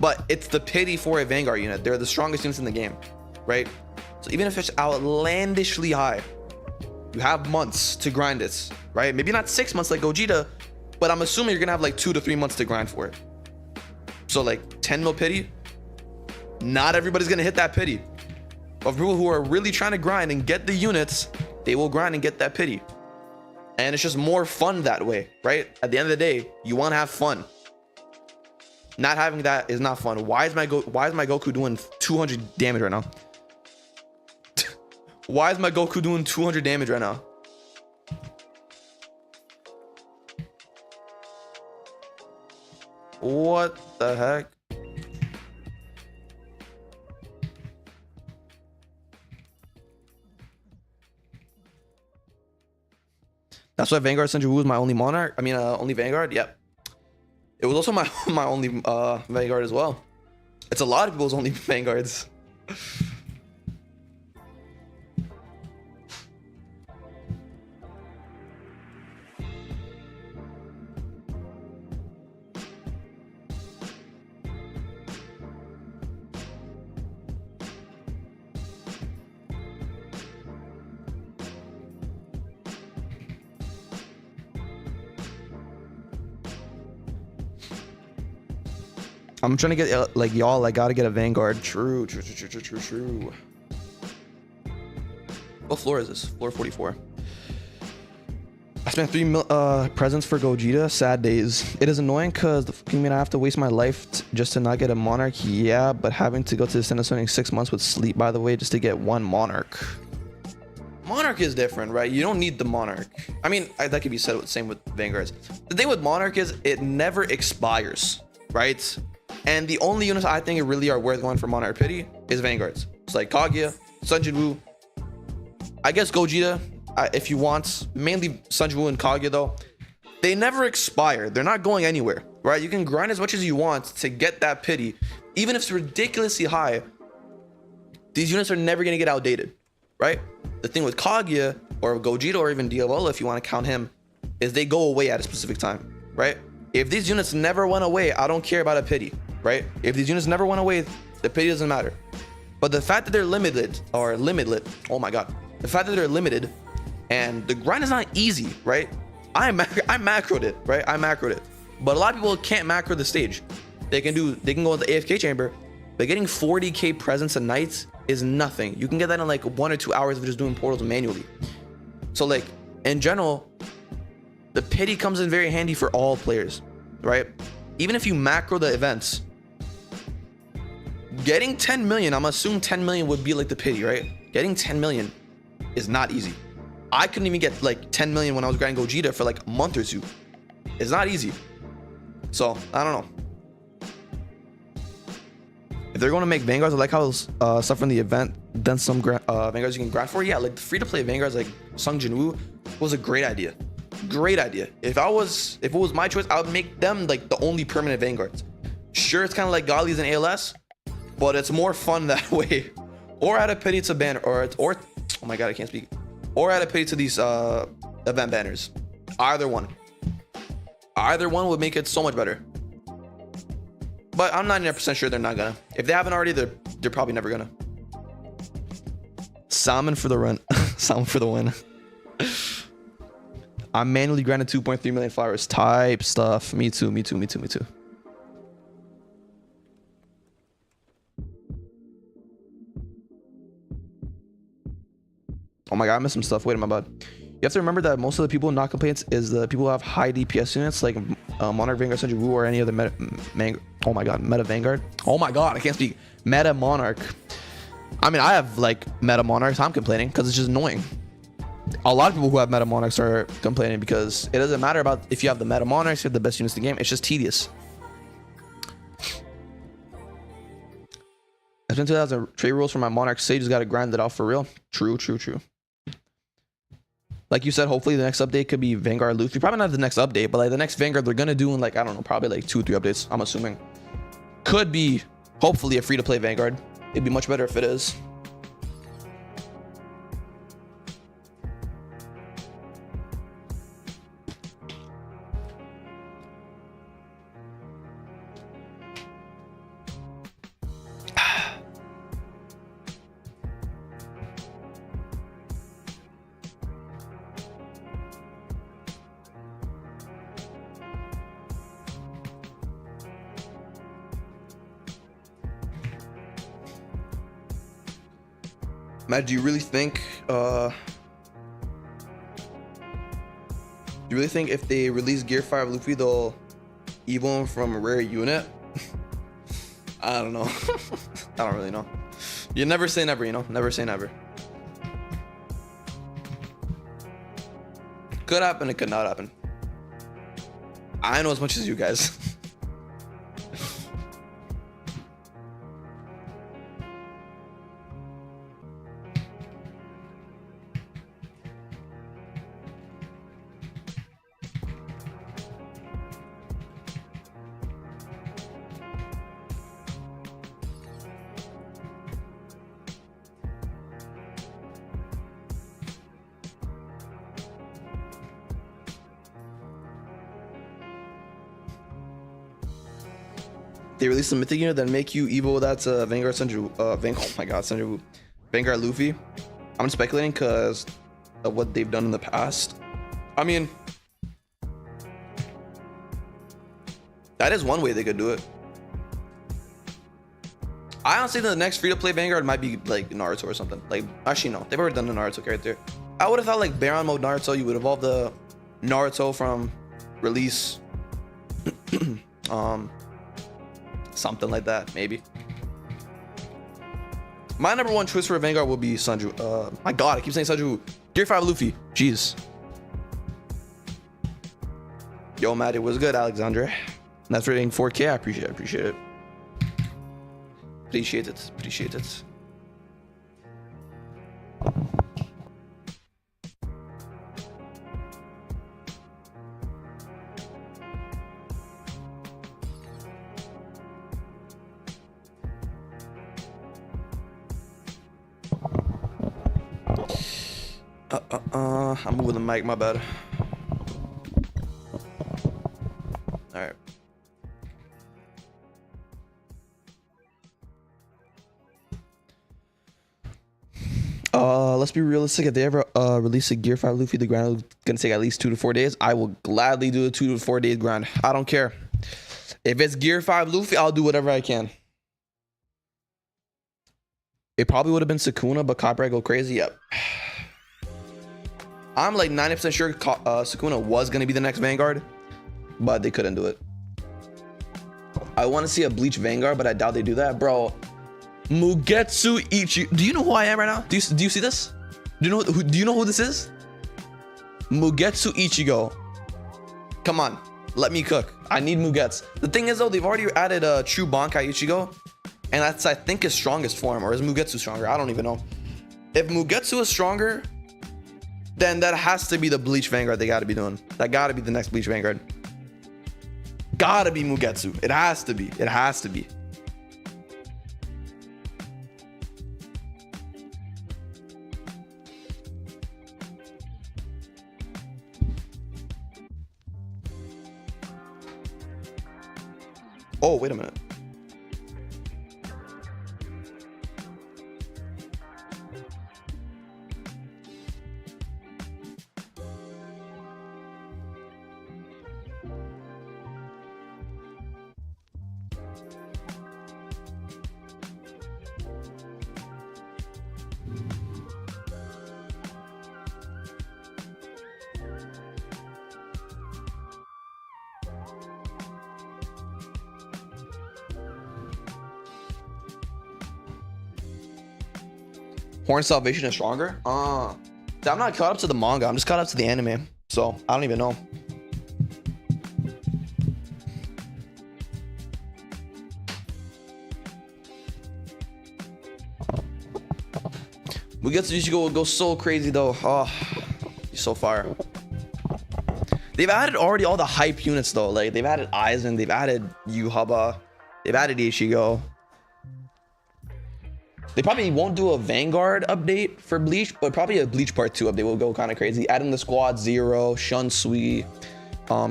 But it's the pity for a Vanguard unit. They're the strongest units in the game, right? So even if it's outlandishly high, you have months to grind it, right? Maybe not 6 months like Gogeta, but I'm assuming you're gonna have like 2 to 3 months to grind for it. So like 10 mil pity, not everybody's gonna hit that pity. But for people who are really trying to grind and get the units, they will grind and get that pity. And it's just more fun that way, right? At the end of the day, you want to have fun. Not having that is not fun. Why is my Goku doing 200 damage right now? Why is my Goku doing 200 damage right now? What the heck? That's why Vanguard Sunjin Woo was my only Monarch. I mean, only Vanguard. Yep. It was also my only Vanguard as well. It's a lot of people's only Vanguards. I'm trying to get like y'all. I gotta get a Vanguard. True. What floor is this? Floor 44. I spent 3 presents for Gogeta. Sad days. It is annoying because the fucking mean I have to waste my life just to not get a Monarch. Yeah, but having to go to the center spending 6 months with sleep, by the way, just to get one Monarch. Monarch is different, right? You don't need the Monarch. I mean, that could be said the same with Vanguards. The thing with Monarch is it never expires, right? And the only units I think really are worth going for Monarch Pity is Vanguards. It's like Kaga, Sunjin Woo. I guess Gogeta, if you want, mainly Sunjin Woo and Kaga though. They never expire. They're not going anywhere, right? You can grind as much as you want to get that pity. Even if it's ridiculously high, these units are never going to get outdated, right? The thing with Kaga or Gogeta or even Diavolo, if you want to count him, is they go away at a specific time, right? If these units never went away, I don't care about a pity, right? If these units never went away, the pity doesn't matter. But the fact that they're limited or limitless, oh my God, the fact that they're limited and the grind is not easy, right? I macroed it, right? I macroed it. But a lot of people can't macro the stage. They can go in the AFK chamber, but getting 40k presents a night is nothing. You can get that in like 1 or 2 hours of just doing portals manually. So like in general, the pity comes in very handy for all players, right? Even if you macro the events, getting 10 million, I'm assuming 10 million would be like the pity, right? Getting 10 million is not easy. I couldn't even get like 10 million when I was grinding Gogeta for like a month or two. It's not easy. So I don't know. If they're going to make Vanguards, I like how stuff from the event, then some Vanguards you can grind for. Yeah, like the free to play Vanguards like Sunjin Woo was a great idea. Great idea. If it was my choice, I would make them like the only permanent Vanguards. Sure, it's kind of like Godlies and ALS, but it's more fun that way. Or add a pity to banner, or oh my God, I can't speak. Or add a pity to these event banners. Either one would make it so much better. But I'm 99% sure they're not gonna. If they haven't already, they're probably never gonna. Salmon for the run. Salmon for the win. I'm manually granted 2.3 million flowers. Type stuff. Me too. Oh my God, I missed some stuff. Wait, my bad. You have to remember that most of the people not complaints is the people who have high DPS units like Monarch, Vanguard, Sunjin Woo, or any other oh my God, meta Vanguard. Oh my God, I can't speak. Meta Monarch. I mean, I have like meta Monarchs. I'm complaining because it's just annoying. A lot of people who have meta Monarchs are complaining because it doesn't matter about if you have the meta Monarchs, you have the best units in the game. It's just tedious. I've been 2000 trade rules for my Monarch. Sage has got to grind it out for real. True. Like you said, hopefully the next update could be Vanguard Luffy. Probably not the next update, but like the next Vanguard they're gonna do in like, I don't know, probably like 2 or 3 updates, I'm assuming. Could be, hopefully, a free to play Vanguard. It'd be much better if it is. Matt, do you really think if they release Gear 5 Luffy they'll evo him from a rare unit? I don't know. I don't really know. You never say never, you know? Never say never. Could happen, it could not happen. I know as much as you guys. They release a mythic unit that make you evil. That's Vanguard Sunjin. Oh my God, Sunjin Woo. Vanguard Luffy. I'm speculating because of what they've done in the past. I mean, that is one way they could do it. I honestly think the next free-to-play Vanguard might be like Naruto or something. Like, actually no, they've already done the Naruto character. I would have thought like Baron mode Naruto, you would evolve the Naruto from release. Something like that, maybe. My number one choice for a Vanguard will be Sunjin. My God, I keep saying Sunjin Woo. Gear 5 Luffy. Jeez. Yo, Matt, it was good, Alexandre. That's rating 4K. I appreciate it. Appreciate it. Appreciate it. Appreciate it. I'm moving the mic, my bad. All right. Let's be realistic. If they ever release a Gear 5 Luffy, the grind is gonna take at least 2 to 4 days. I will gladly do a 2 to 4 day grind. I don't care. If it's Gear 5 Luffy, I'll do whatever I can. It probably would have been Sukuna, but copyright go crazy. Yep. I'm like 90% sure Sukuna was going to be the next Vanguard, but they couldn't do it. I want to see a Bleach Vanguard, but I doubt they do that. Bro, Mugetsu Ichigo. Do you know who I am right now? Do you see this? Do you know who this is? Mugetsu Ichigo. Come on, let me cook. I need Mugetsu. The thing is though, they've already added a true Bankai Ichigo, and that's I think his strongest form. Or is Mugetsu stronger? I don't even know. If Mugetsu is stronger, then that has to be the Bleach Vanguard they got to be doing. That got to be the next Bleach Vanguard. Gotta be Mugetsu. It has to be. It has to be. Oh, wait a minute. Horn Salvation is stronger? I'm not caught up to the manga. I'm just caught up to the anime. So I don't even know. Mugetsu Ichigo will go so crazy though. Oh, he's so fire. They've added already all the hype units though. Like they've added Aizen, they've added Yuhaba, they've added Ichigo. They probably won't do a Vanguard update for Bleach, but probably a Bleach Part 2 update will go kind of crazy. Adding the squad Zero, Shunsui,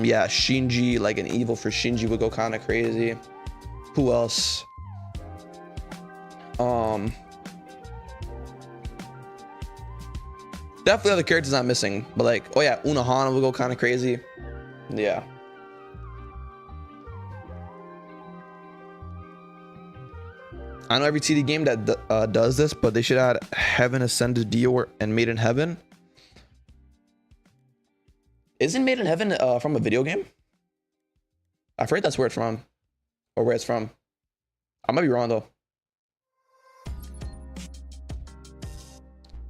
yeah, Shinji, like an evil for Shinji would go kind of crazy. Who else? Definitely other characters not missing, but like, oh yeah, Unohana will go kind of crazy. Yeah. I know every TD game that does this, but they should add Heaven Ascended Dio and Made in Heaven. Isn't Made in Heaven from a video game? I forget that's where it's from, or where it's from. I might be wrong though.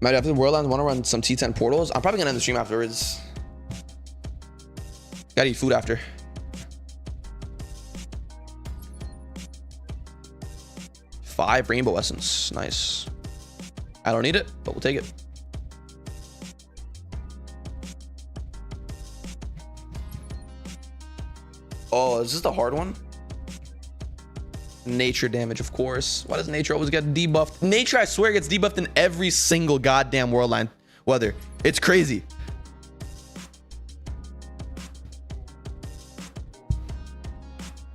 Maybe after the WORLDLINES, want to run some T10 portals. I'm probably gonna end the stream afterwards. Gotta eat food after. Five Rainbow Essence. Nice. I don't need it, but we'll take it. Oh, is this the hard one? Nature damage, of course. Why does nature always get debuffed? Nature, I swear, gets debuffed in every single goddamn WORLDLINE weather. It's crazy.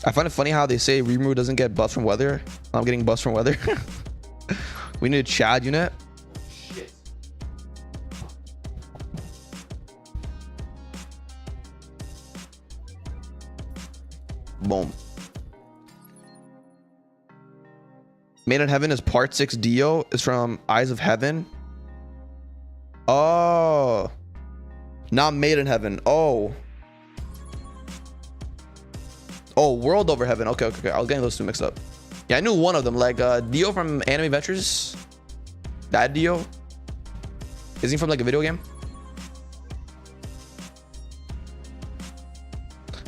I find it funny how they say Rimuru doesn't get buffed from weather. I'm getting buffed from weather. We need a Chad unit. Shit. Boom. Made in Heaven is part 6 Dio. Is from Eyes of Heaven. Oh. Not Made in Heaven. Oh, World Over Heaven. Okay. I was getting those two mixed up. Yeah, I knew one of them. Like Dio from Anime Ventures. That Dio. Is he from like a video game?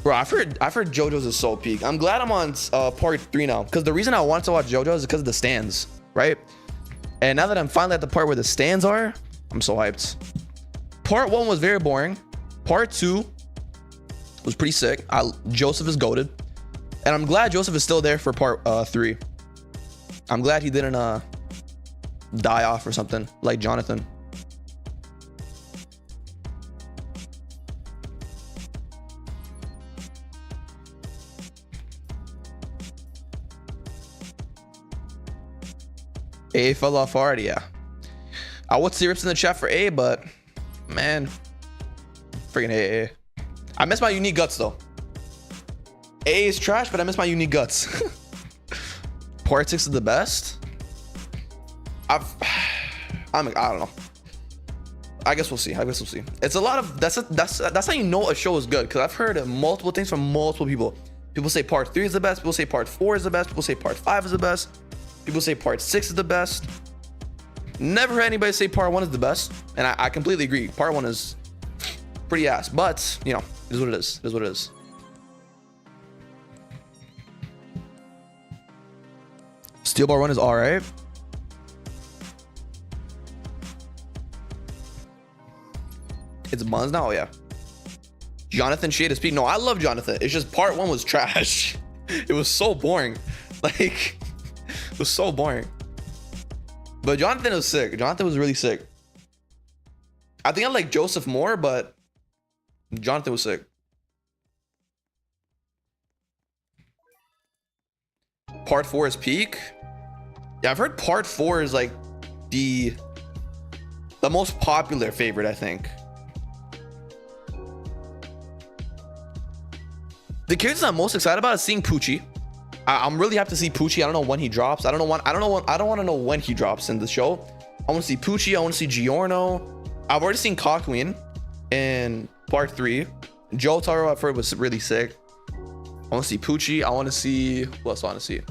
Bro, I've heard JoJo's is so peak. I'm glad I'm on part 3 now, because the reason I wanted to watch JoJo is because of the stands, right? And now that I'm finally at the part where the stands are, I'm so hyped. Part 1 was very boring. Part 2 was pretty sick. Joseph is goated, and I'm glad Joseph is still there for part 3. I'm glad he didn't die off or something like Jonathan. A fell off hard, yeah. I would see rips in the chat for A, but man, freaking A. I miss my unique guts though. A is trash, but I miss my unique guts. Part 6 is the best. I don't know. I guess we'll see. It's a lot of that's how you know a show is good, because I've heard multiple things from multiple people. People say part 3 is the best. People say part 4 is the best. People say part 5 is the best. People say part 6 is the best. Never heard anybody say part 1 is the best, and I completely agree. Part 1 is pretty ass, but you know, it is what it is. It is what it is. Steel Ball Run is all right. It's Buns now. Oh yeah. Jonathan Shade is peak. No, I love Jonathan. It's just part 1 was trash. It was so boring. Like, it was so boring. But Jonathan was sick. Jonathan was really sick. I think I like Joseph more, but Jonathan was sick. Part 4 is peak. Yeah, I've heard part 4 is like the most popular favorite, I think. The characters I'm most excited about is seeing Poochie. I'm really happy to see Poochie. I don't know when he drops. I don't want to know when he drops in the show. I want to see Poochie. I want to see Giorno. I've already seen Coqueen in part 3. Jotaro I've heard was really sick. I want to see Poochie. I want to see, what else do I want to see?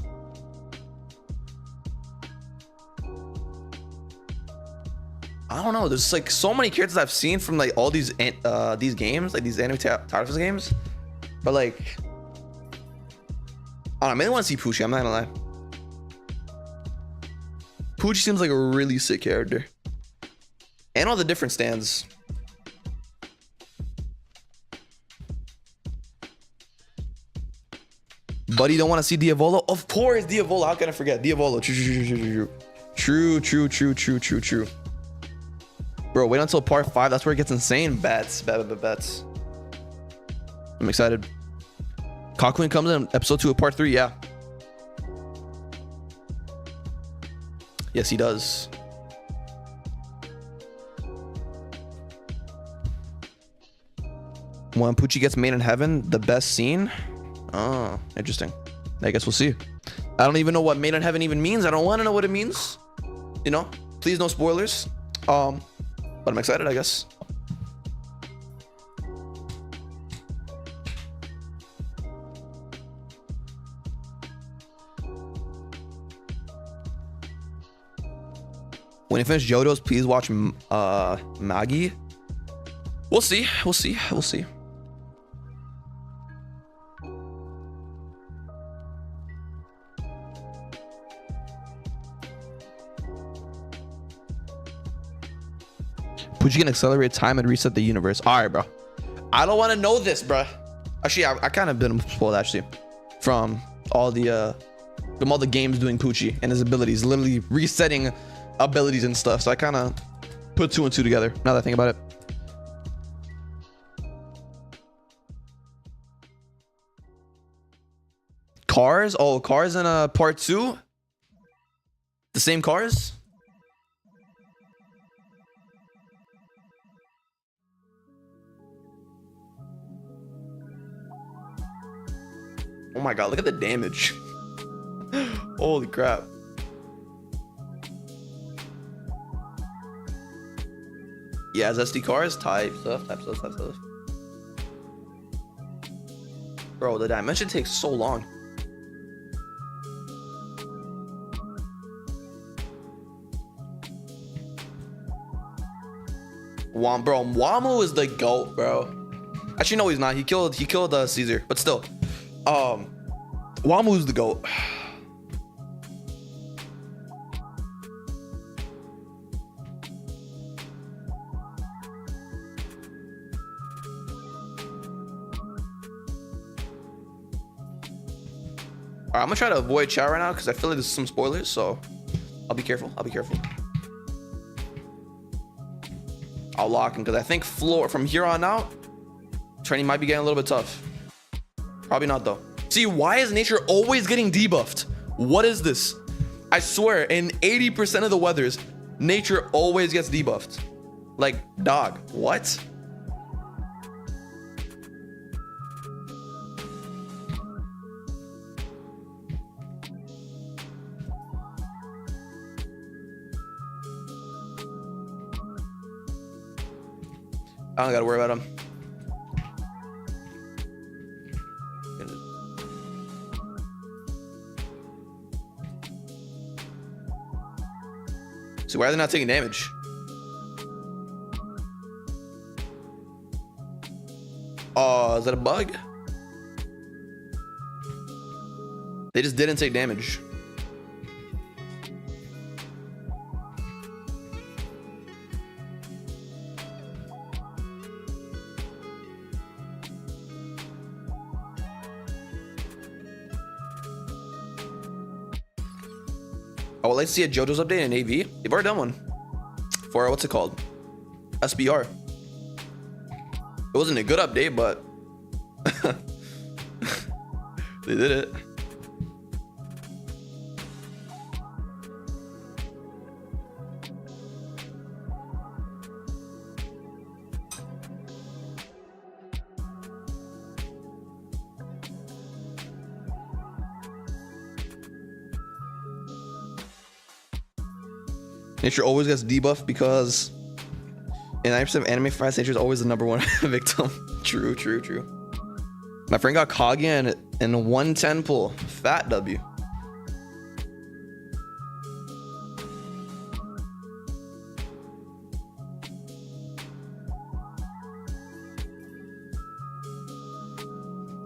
I don't know. There's like so many characters I've seen from like all these games, like these anime titles games. But like, I don't know, I mainly want to see Poochie. I'm not gonna lie. Poochie seems like a really sick character, and all the different stands. Buddy, don't want to see Diavolo? Of course, Diavolo. How can I forget Diavolo? True. Bro, wait until part 5. That's where it gets insane. Bets. I'm excited. Coqueen comes in episode 2 of part 3. Yeah. Yes, he does. When Poochie gets made in heaven, the best scene. Oh, interesting. I guess we'll see. I don't even know what made in heaven even means. I don't want to know what it means. You know, please no spoilers. But I'm excited, I guess. When you finish Jojo's, please watch Maggie. We'll see. Poochie can accelerate time and reset the universe. All right, bro. I don't want to know this, bro. Actually, I kind of been spoiled actually from all the games doing Poochie and his abilities, literally resetting abilities and stuff. So I kind of put 2 and 2 together now that I think about it. Cars? Oh, cars in part 2? The same cars? Oh my god, look at the damage. Holy crap. Yeah, as SD cards, type stuff. Bro, the dimension takes so long. Bro, Wamu is the GOAT, bro. Actually, no, he's not. He killed Caesar, but still. Wamu's the GOAT. Alright, I'm gonna try to avoid chat right now because I feel like there's some spoilers, so I'll be careful. I'll lock him because I think floor from here on out, training might be getting a little bit tough. Probably not though. See, why is nature always getting debuffed? What is this? I swear, in 80% of the weathers, nature always gets debuffed. Like, dog, what? I don't gotta worry about him. So why are they not taking damage? Oh, is that a bug? They just didn't take damage. I would like to see a JoJo's update in AV. They've already done one for what's it called? SBR. It wasn't a good update, but they did it. Nature always gets debuffed because in 90% of anime fights, nature is always the #1 victim. True. My friend got Kaga in a 110 pull. Fat W.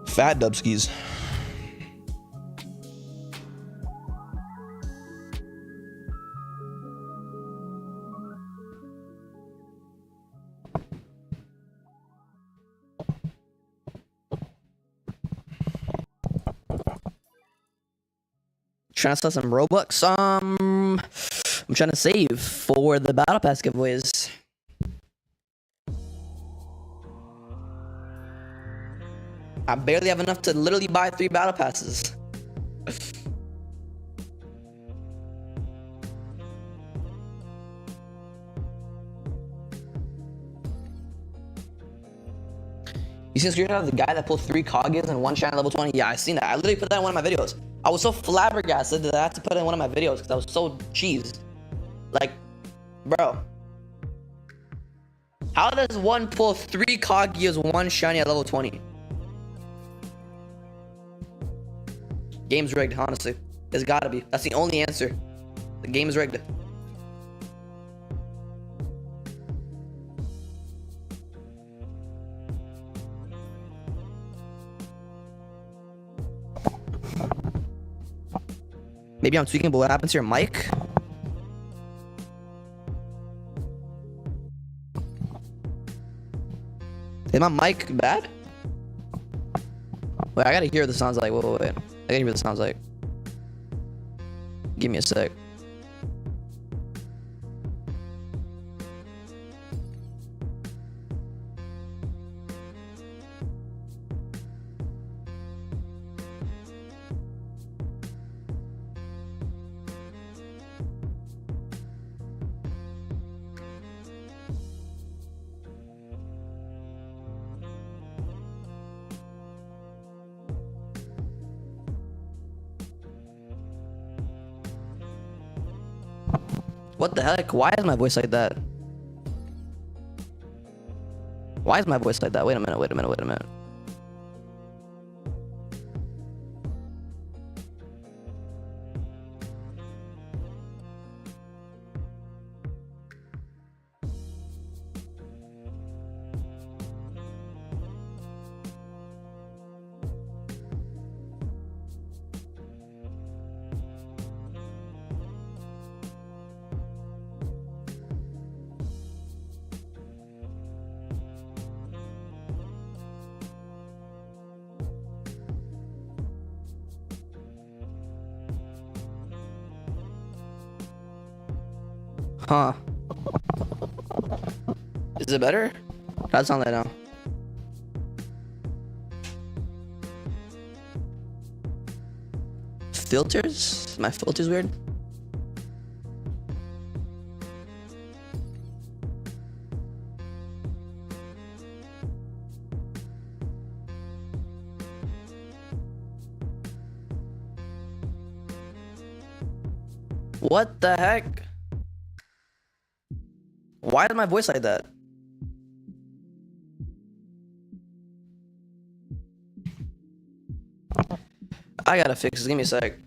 Fat Dubskis. Trying to sell some Robux. I'm trying to save for the battle pass giveaways. I barely have enough to literally buy 3 battle passes. You seen a screenshot of the guy that pulled 3 Kagas and 1 Shannon level 20? Yeah, I seen that. I literally put that in one of my videos. I was so flabbergasted that I had to put it in one of my videos because I was so cheesed. Like, bro. How does one pull 3 Kaguya's 1 shiny at level 20? Game's rigged, honestly. It's gotta be. That's the only answer. The game is rigged. Maybe I'm tweaking, but what happens to your mic? Is my mic bad? Wait, I gotta hear what this sounds like. Wait. I gotta hear what this sounds like. Give me a sec. What the heck? Why is my voice like that? Why is my voice like that? Wait a minute, wait a minute, wait a minute. Huh. Is it better? That sound like now. Filters? My filter's weird. What the heck? Why is my voice like that? I gotta fix this. Give me a sec.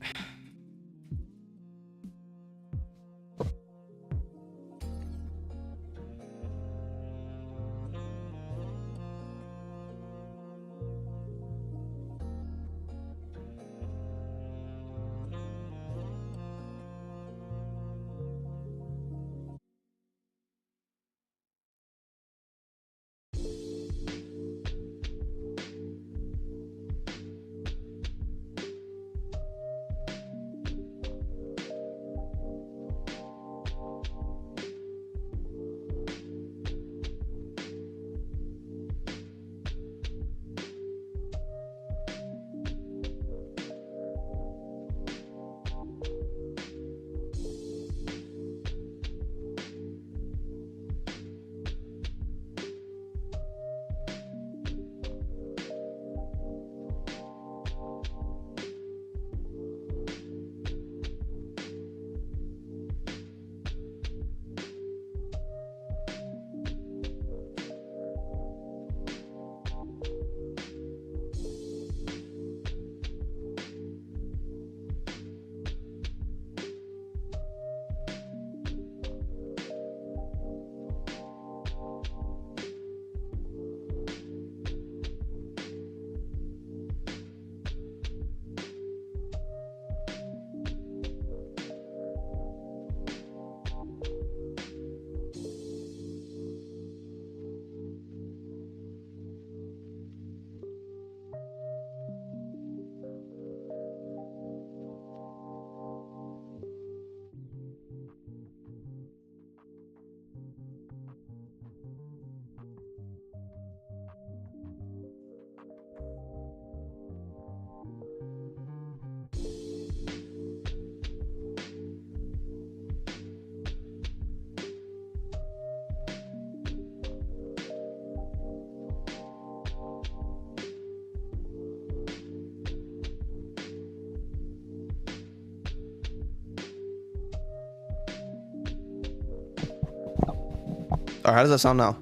Or how does that sound now?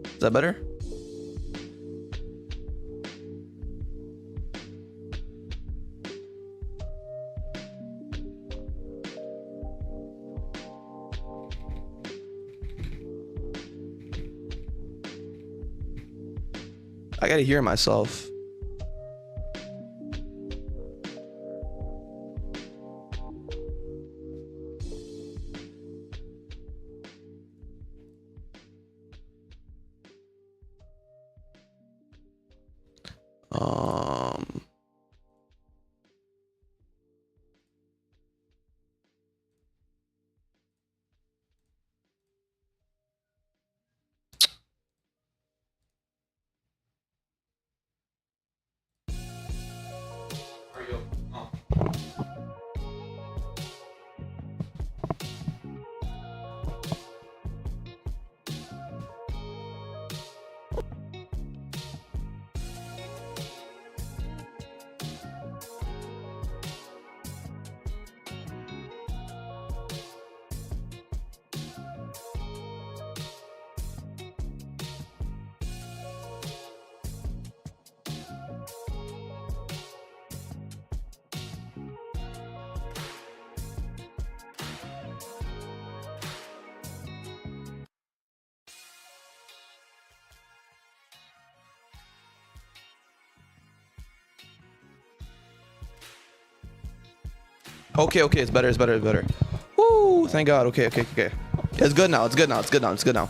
Is that better? I gotta hear myself. Okay, okay, it's better, it's better, it's better. Woo, thank God. Okay, okay, okay. It's good now, it's good now, it's good now, it's good now.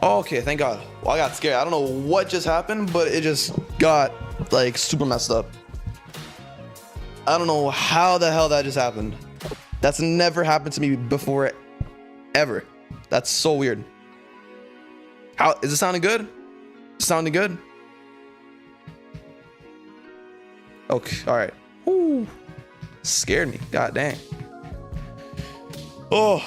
Okay, thank God. Well, I got scared. I don't know what just happened, but it just got like super messed up. I don't know how the hell that just happened. That's never happened to me before, ever. That's so weird. How is it sounding good? Sounding good? Okay, all right. Woo. Scared me. God dang. Oh.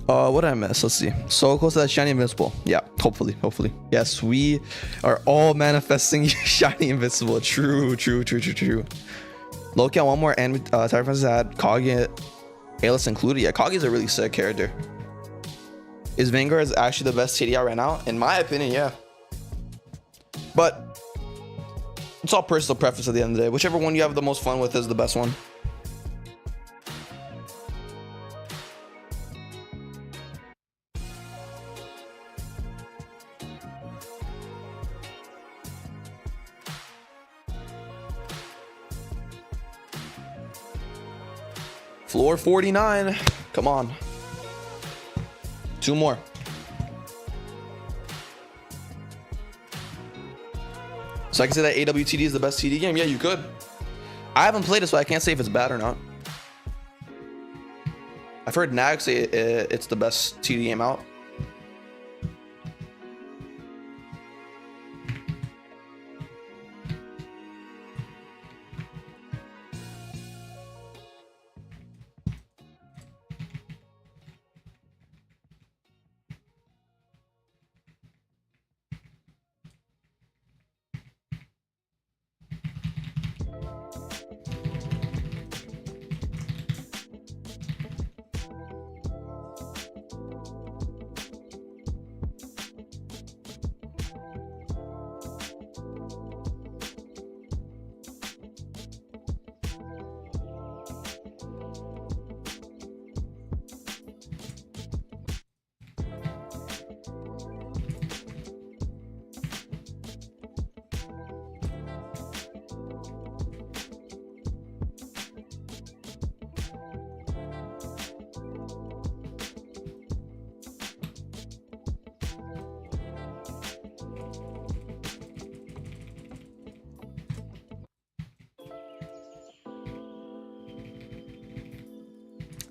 What did I miss? Let's see. So close to that shiny invincible. Yeah, hopefully, hopefully. Yes, we are all manifesting shiny invincible. True, true, true, true, true. Loki on one more and Tiger Fences had Kaga, Alice included. Yeah, Kaga is a really sick character. Is Vanguard actually the best TDI right now? In my opinion, yeah. But it's all personal preference at the end of the day. Whichever one you have the most fun with is the best one. Floor 49. Come on. 2 more. So I can say that AWTD is the best TD game? Yeah, you could. I haven't played it, so I can't say if it's bad or not. I've heard Nag say it's the best TD game out.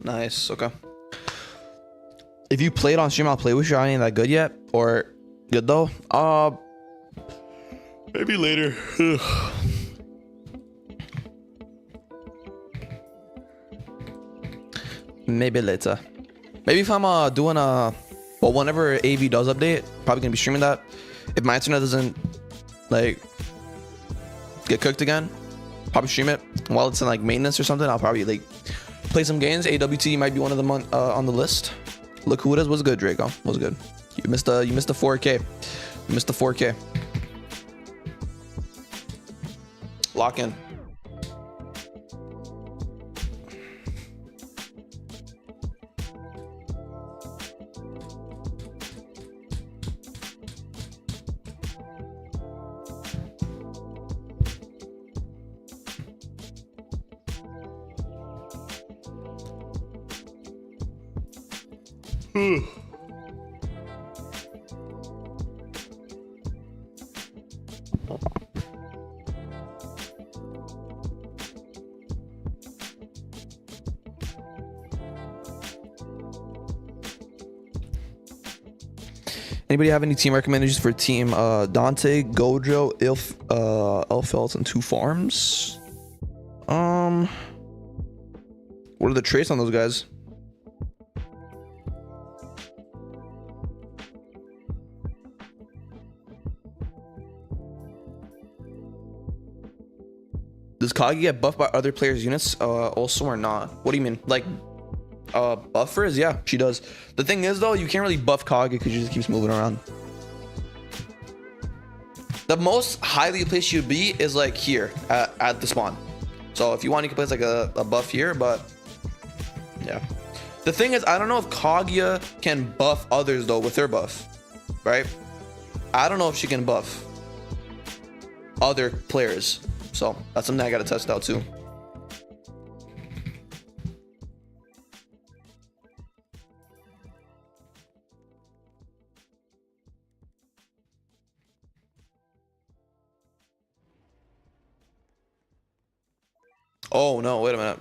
Nice. Okay. If you played on stream, I'll play with you. I ain't that good yet, or good though. Maybe later. Maybe later. Maybe if I'm doing a well, whenever AV does update, probably gonna be streaming that. If my internet doesn't like get cooked again, probably stream it while it's in like maintenance or something. I'll probably like play some games. AWT might be one of them on the list. Look who it is. Was good, Draco. Was good. You missed the 4K. You missed the 4K. Lock in. Anybody have any team recommendations for team Dante, Gojo, Elfelt, and 2 farms? What are the traits on those guys? Does Kaga get buffed by other players' units also or not? What do you mean? Like buffers? Yeah, she does. The thing is though, you can't really buff Kaga because she just keeps moving around. The most highly placed you'd be is like here at the spawn. So if you want, you can place like a buff here, but yeah. The thing is, I don't know if Kaguya can buff others though with her buff, right? I don't know if she can buff. other players. So that's something I gotta test out too. Oh no, wait a minute.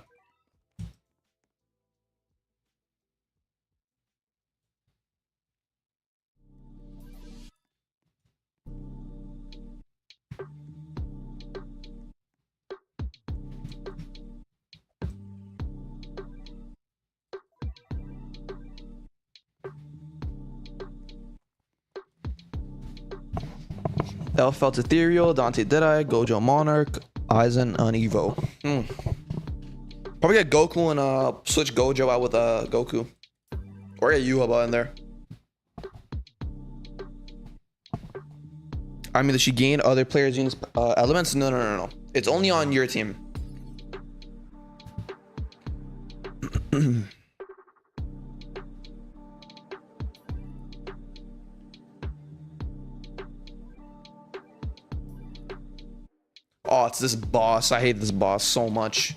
L felt ethereal, Dante Deadeye, Gojo Monarch, Aizen on Evo. Probably get Goku and switch Gojo out with Goku. Or get Yuhaba in there. I mean, does she gain other players' units elements? No. It's only on your team. Oh, it's this boss. I hate this boss so much.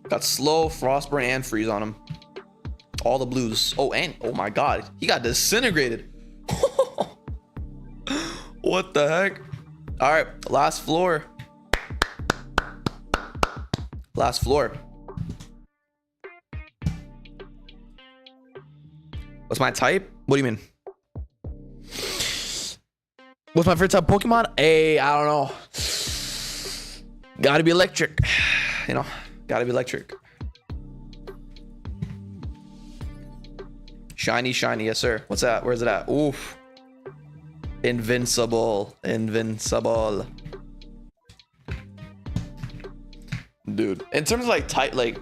Got slow, frostburn, and freeze on him. All the blues. Oh, and oh my god, he got disintegrated. What the heck? All right, last floor. Last floor. What's my type? What do you mean? What's my favorite type of Pokemon? Hey, I don't know. Gotta be electric. You know, gotta be electric. Shiny, yes sir. What's that? Where's it at? Oof. Invincible. Dude, in terms of like type, like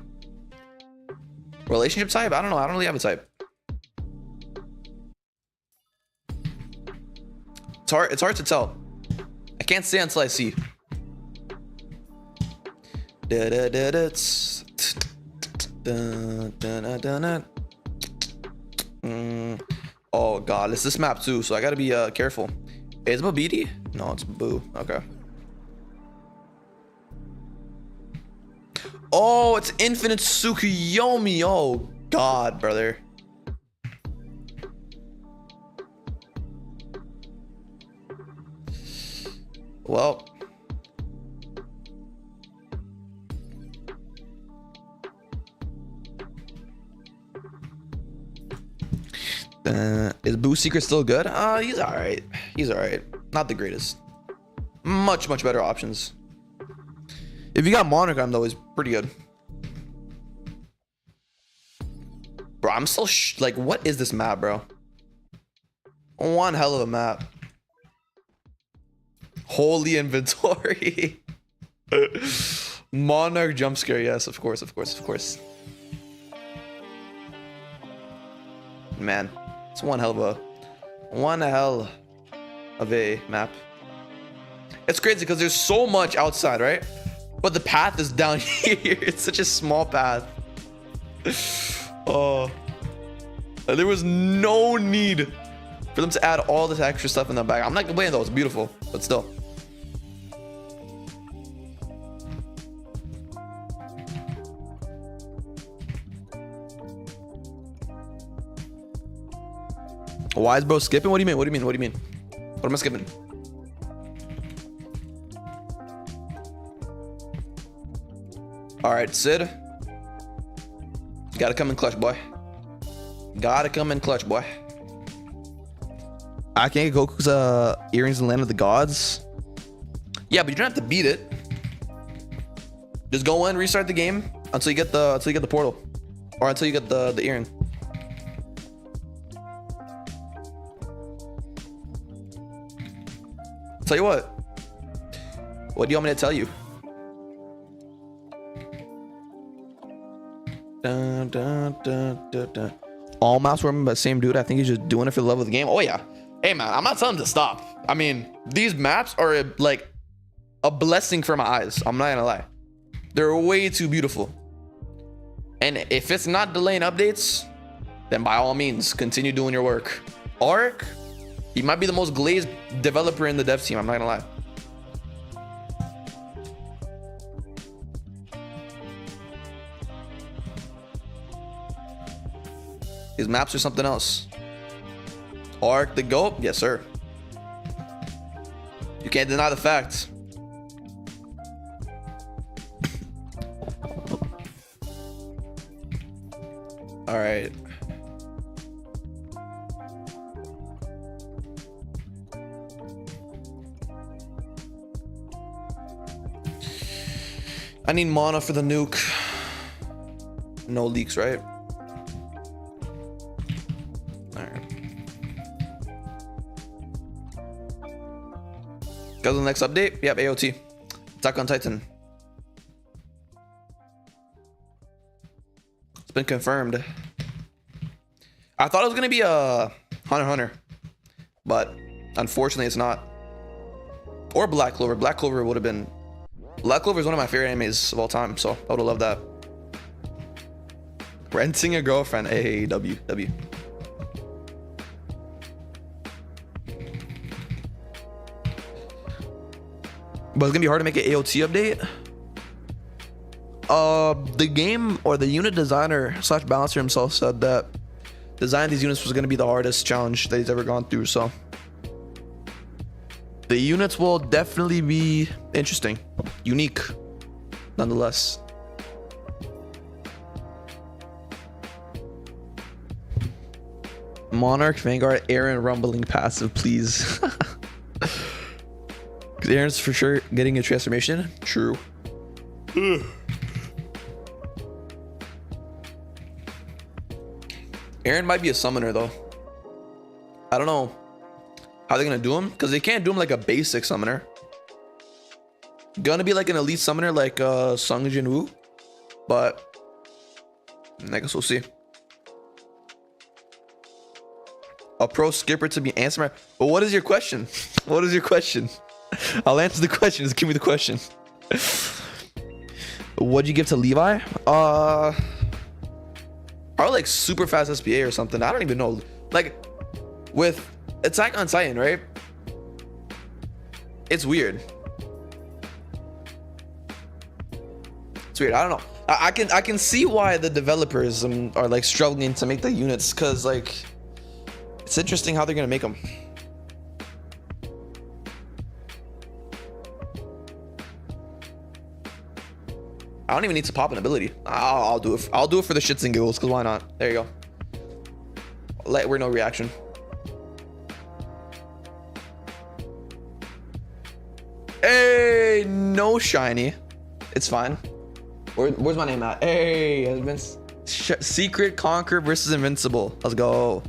relationship type, I don't know. I don't really have a type. It's hard to tell. I can't say until I see. Oh god, it's this map too, so I gotta be careful. Is it Babidi? No, it's Boo. Okay. Oh, it's Infinite Tsukuyomi. Oh god, brother. Well, is Boo Secret still good? He's all right. He's all right. Not the greatest. Much better options. If you got Monarch on him though, he's pretty good. Bro, I'm still like, what is this map, bro? One hell of a map. Holy inventory. Monarch jump scare. Yes, of course. Man, it's one hell of a map. It's crazy because there's so much outside, right? But the path is down here. It's such a small path. Oh, and there was no need for them to add all this extra stuff in the back. I'm not complaining though, it's beautiful, but still. Why is bro skipping? What do you mean? What am I skipping? All right, Sid. Gotta come in clutch, boy. I can't get Goku's earrings in the land of the gods. Yeah, but you don't have to beat it. Just go in, restart the game until you get the portal, or until you get the earring. Tell you what. What do you want me to tell you? Dun, dun, dun, dun, dun. All maps were by the same dude. I think he's just doing it for the love of the game. Oh yeah. Hey man, I'm not telling him to stop. I mean, these maps are like a blessing for my eyes. I'm not gonna lie. They're way too beautiful. And if it's not delaying updates, then by all means, continue doing your work. Ark, he might be the most glazed developer in the dev team. I'm not gonna lie. His maps are something else. Ark the GOAT? Yes, sir. You can't deny the fact. All right. I need mana for the nuke. No leaks, right? Go to the next update. Yep, AOT. Attack on Titan. It's been confirmed. I thought it was gonna be a Hunter x Hunter, but unfortunately it's not. Or Black Clover. Black Clover would have been. Black Clover is one of my favorite animes of all time, so I would have loved that. Renting a girlfriend. Hey, W. But it's gonna be hard to make an AOT update. The game or the unit designer / balancer himself said that designing these units was gonna be the hardest challenge that he's ever gone through. So the units will definitely be interesting, unique, nonetheless. Monarch, Vanguard, Aaron rumbling passive, please. Because Aaron's for sure getting a transformation. True. Aaron might be a summoner though. I don't know how they're gonna do him, because they can't do him like a basic summoner. Gonna be like an elite summoner like Sunjin Woo, but I guess we'll see. A pro skipper to be answering. But what is your question? What is your question? I'll answer the question. Just give me the question. What'd you give to Levi? Probably like super fast SPA or something. I don't even know. Like with Attack on Titan, right? It's weird. It's weird. I don't know. I can see why the developers are like struggling to make the units, because like it's interesting how they're gonna make them. I don't even need to pop an ability. I'll do it. I'll do it for the shits and giggles, because why not? There you go. We're no reaction. Hey, no shiny. It's fine. Where's my name at? Hey, Secret Conquer versus Invincible. Let's go.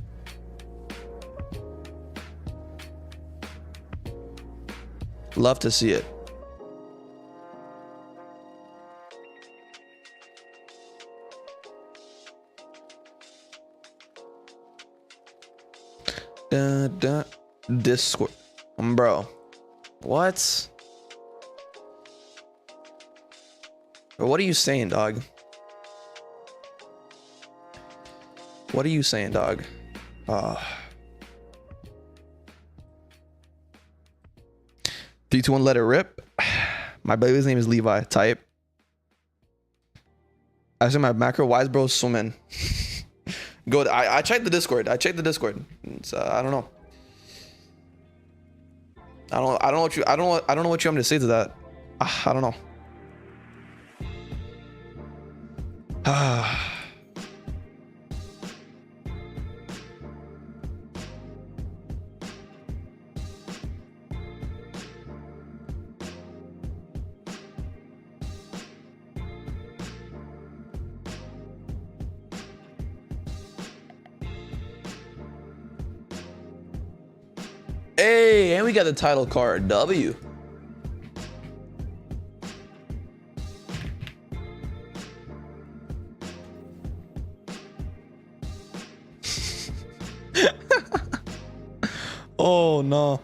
Love to see it. Discord, bro. What? What are you saying, dog? What are you saying, dog? 3, 2, 1, let it rip. My baby's name is Levi. Type. I said my macro. Wise bro swimming. Go. I checked the Discord. I checked the Discord. It's, I don't know. I don't know what you. I don't know what you want me to say to that. I don't know. Hey, and we got the title card. W. Oh no.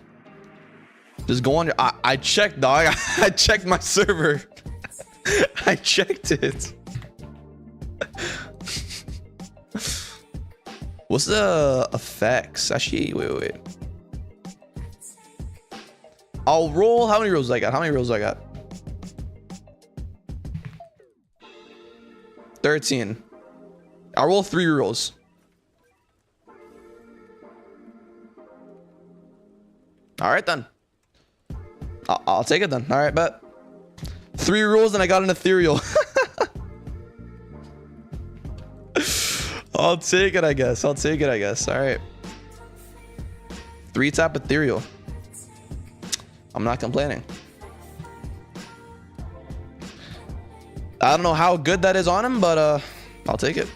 Just go on your, I checked, dog. I checked my server. I checked it. What's the effects? Actually, wait. I'll roll. How many rolls I got? How many rolls I got? 13. I'll roll 3 rolls. All right then. I'll take it then. All right, bet. 3 rolls and I got an ethereal. I'll take it, I guess. All right. 3 tap ethereal. I'm not complaining. I don't know how good that is on him, but I'll take it.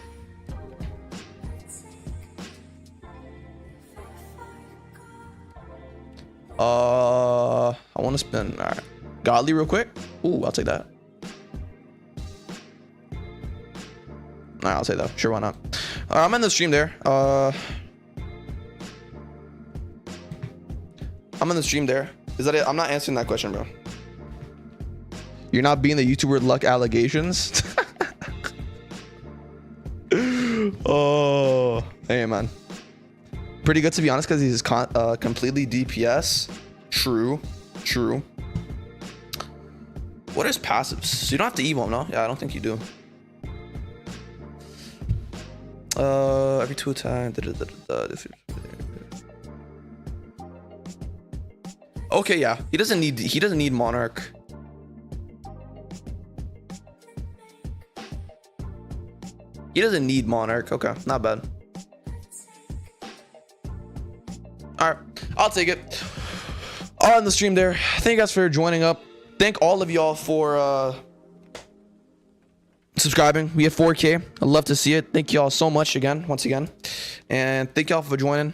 I want to spin. All right. Godly real quick. Ooh, I'll take that. All right, I'll take that. Sure, why not? All right, I'm in the stream there. I'm in the stream there. Is that it? I'm not answering that question, bro. You're not being the YouTuber luck allegations. Oh, hey man. Pretty good to be honest, because he's completely DPS. True. What is passives? You don't have to evo him, no? Yeah, I don't think you do. Every 2 times. Okay, yeah. He doesn't need Monarch. He doesn't need Monarch. Okay, not bad. All right, I'll take it. All in the stream there. Thank you guys for joining up. Thank all of y'all for subscribing. We have 4K. I'd love to see it. Thank y'all so much once again. And thank y'all for joining,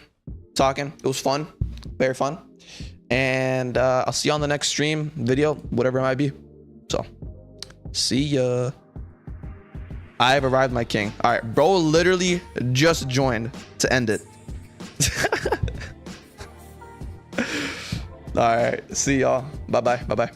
talking. It was fun, very fun. And I'll see you on the next stream, video, whatever it might be. So, see ya. I have arrived, my king. All right, bro literally just joined to end it. All right, see y'all. Bye-bye.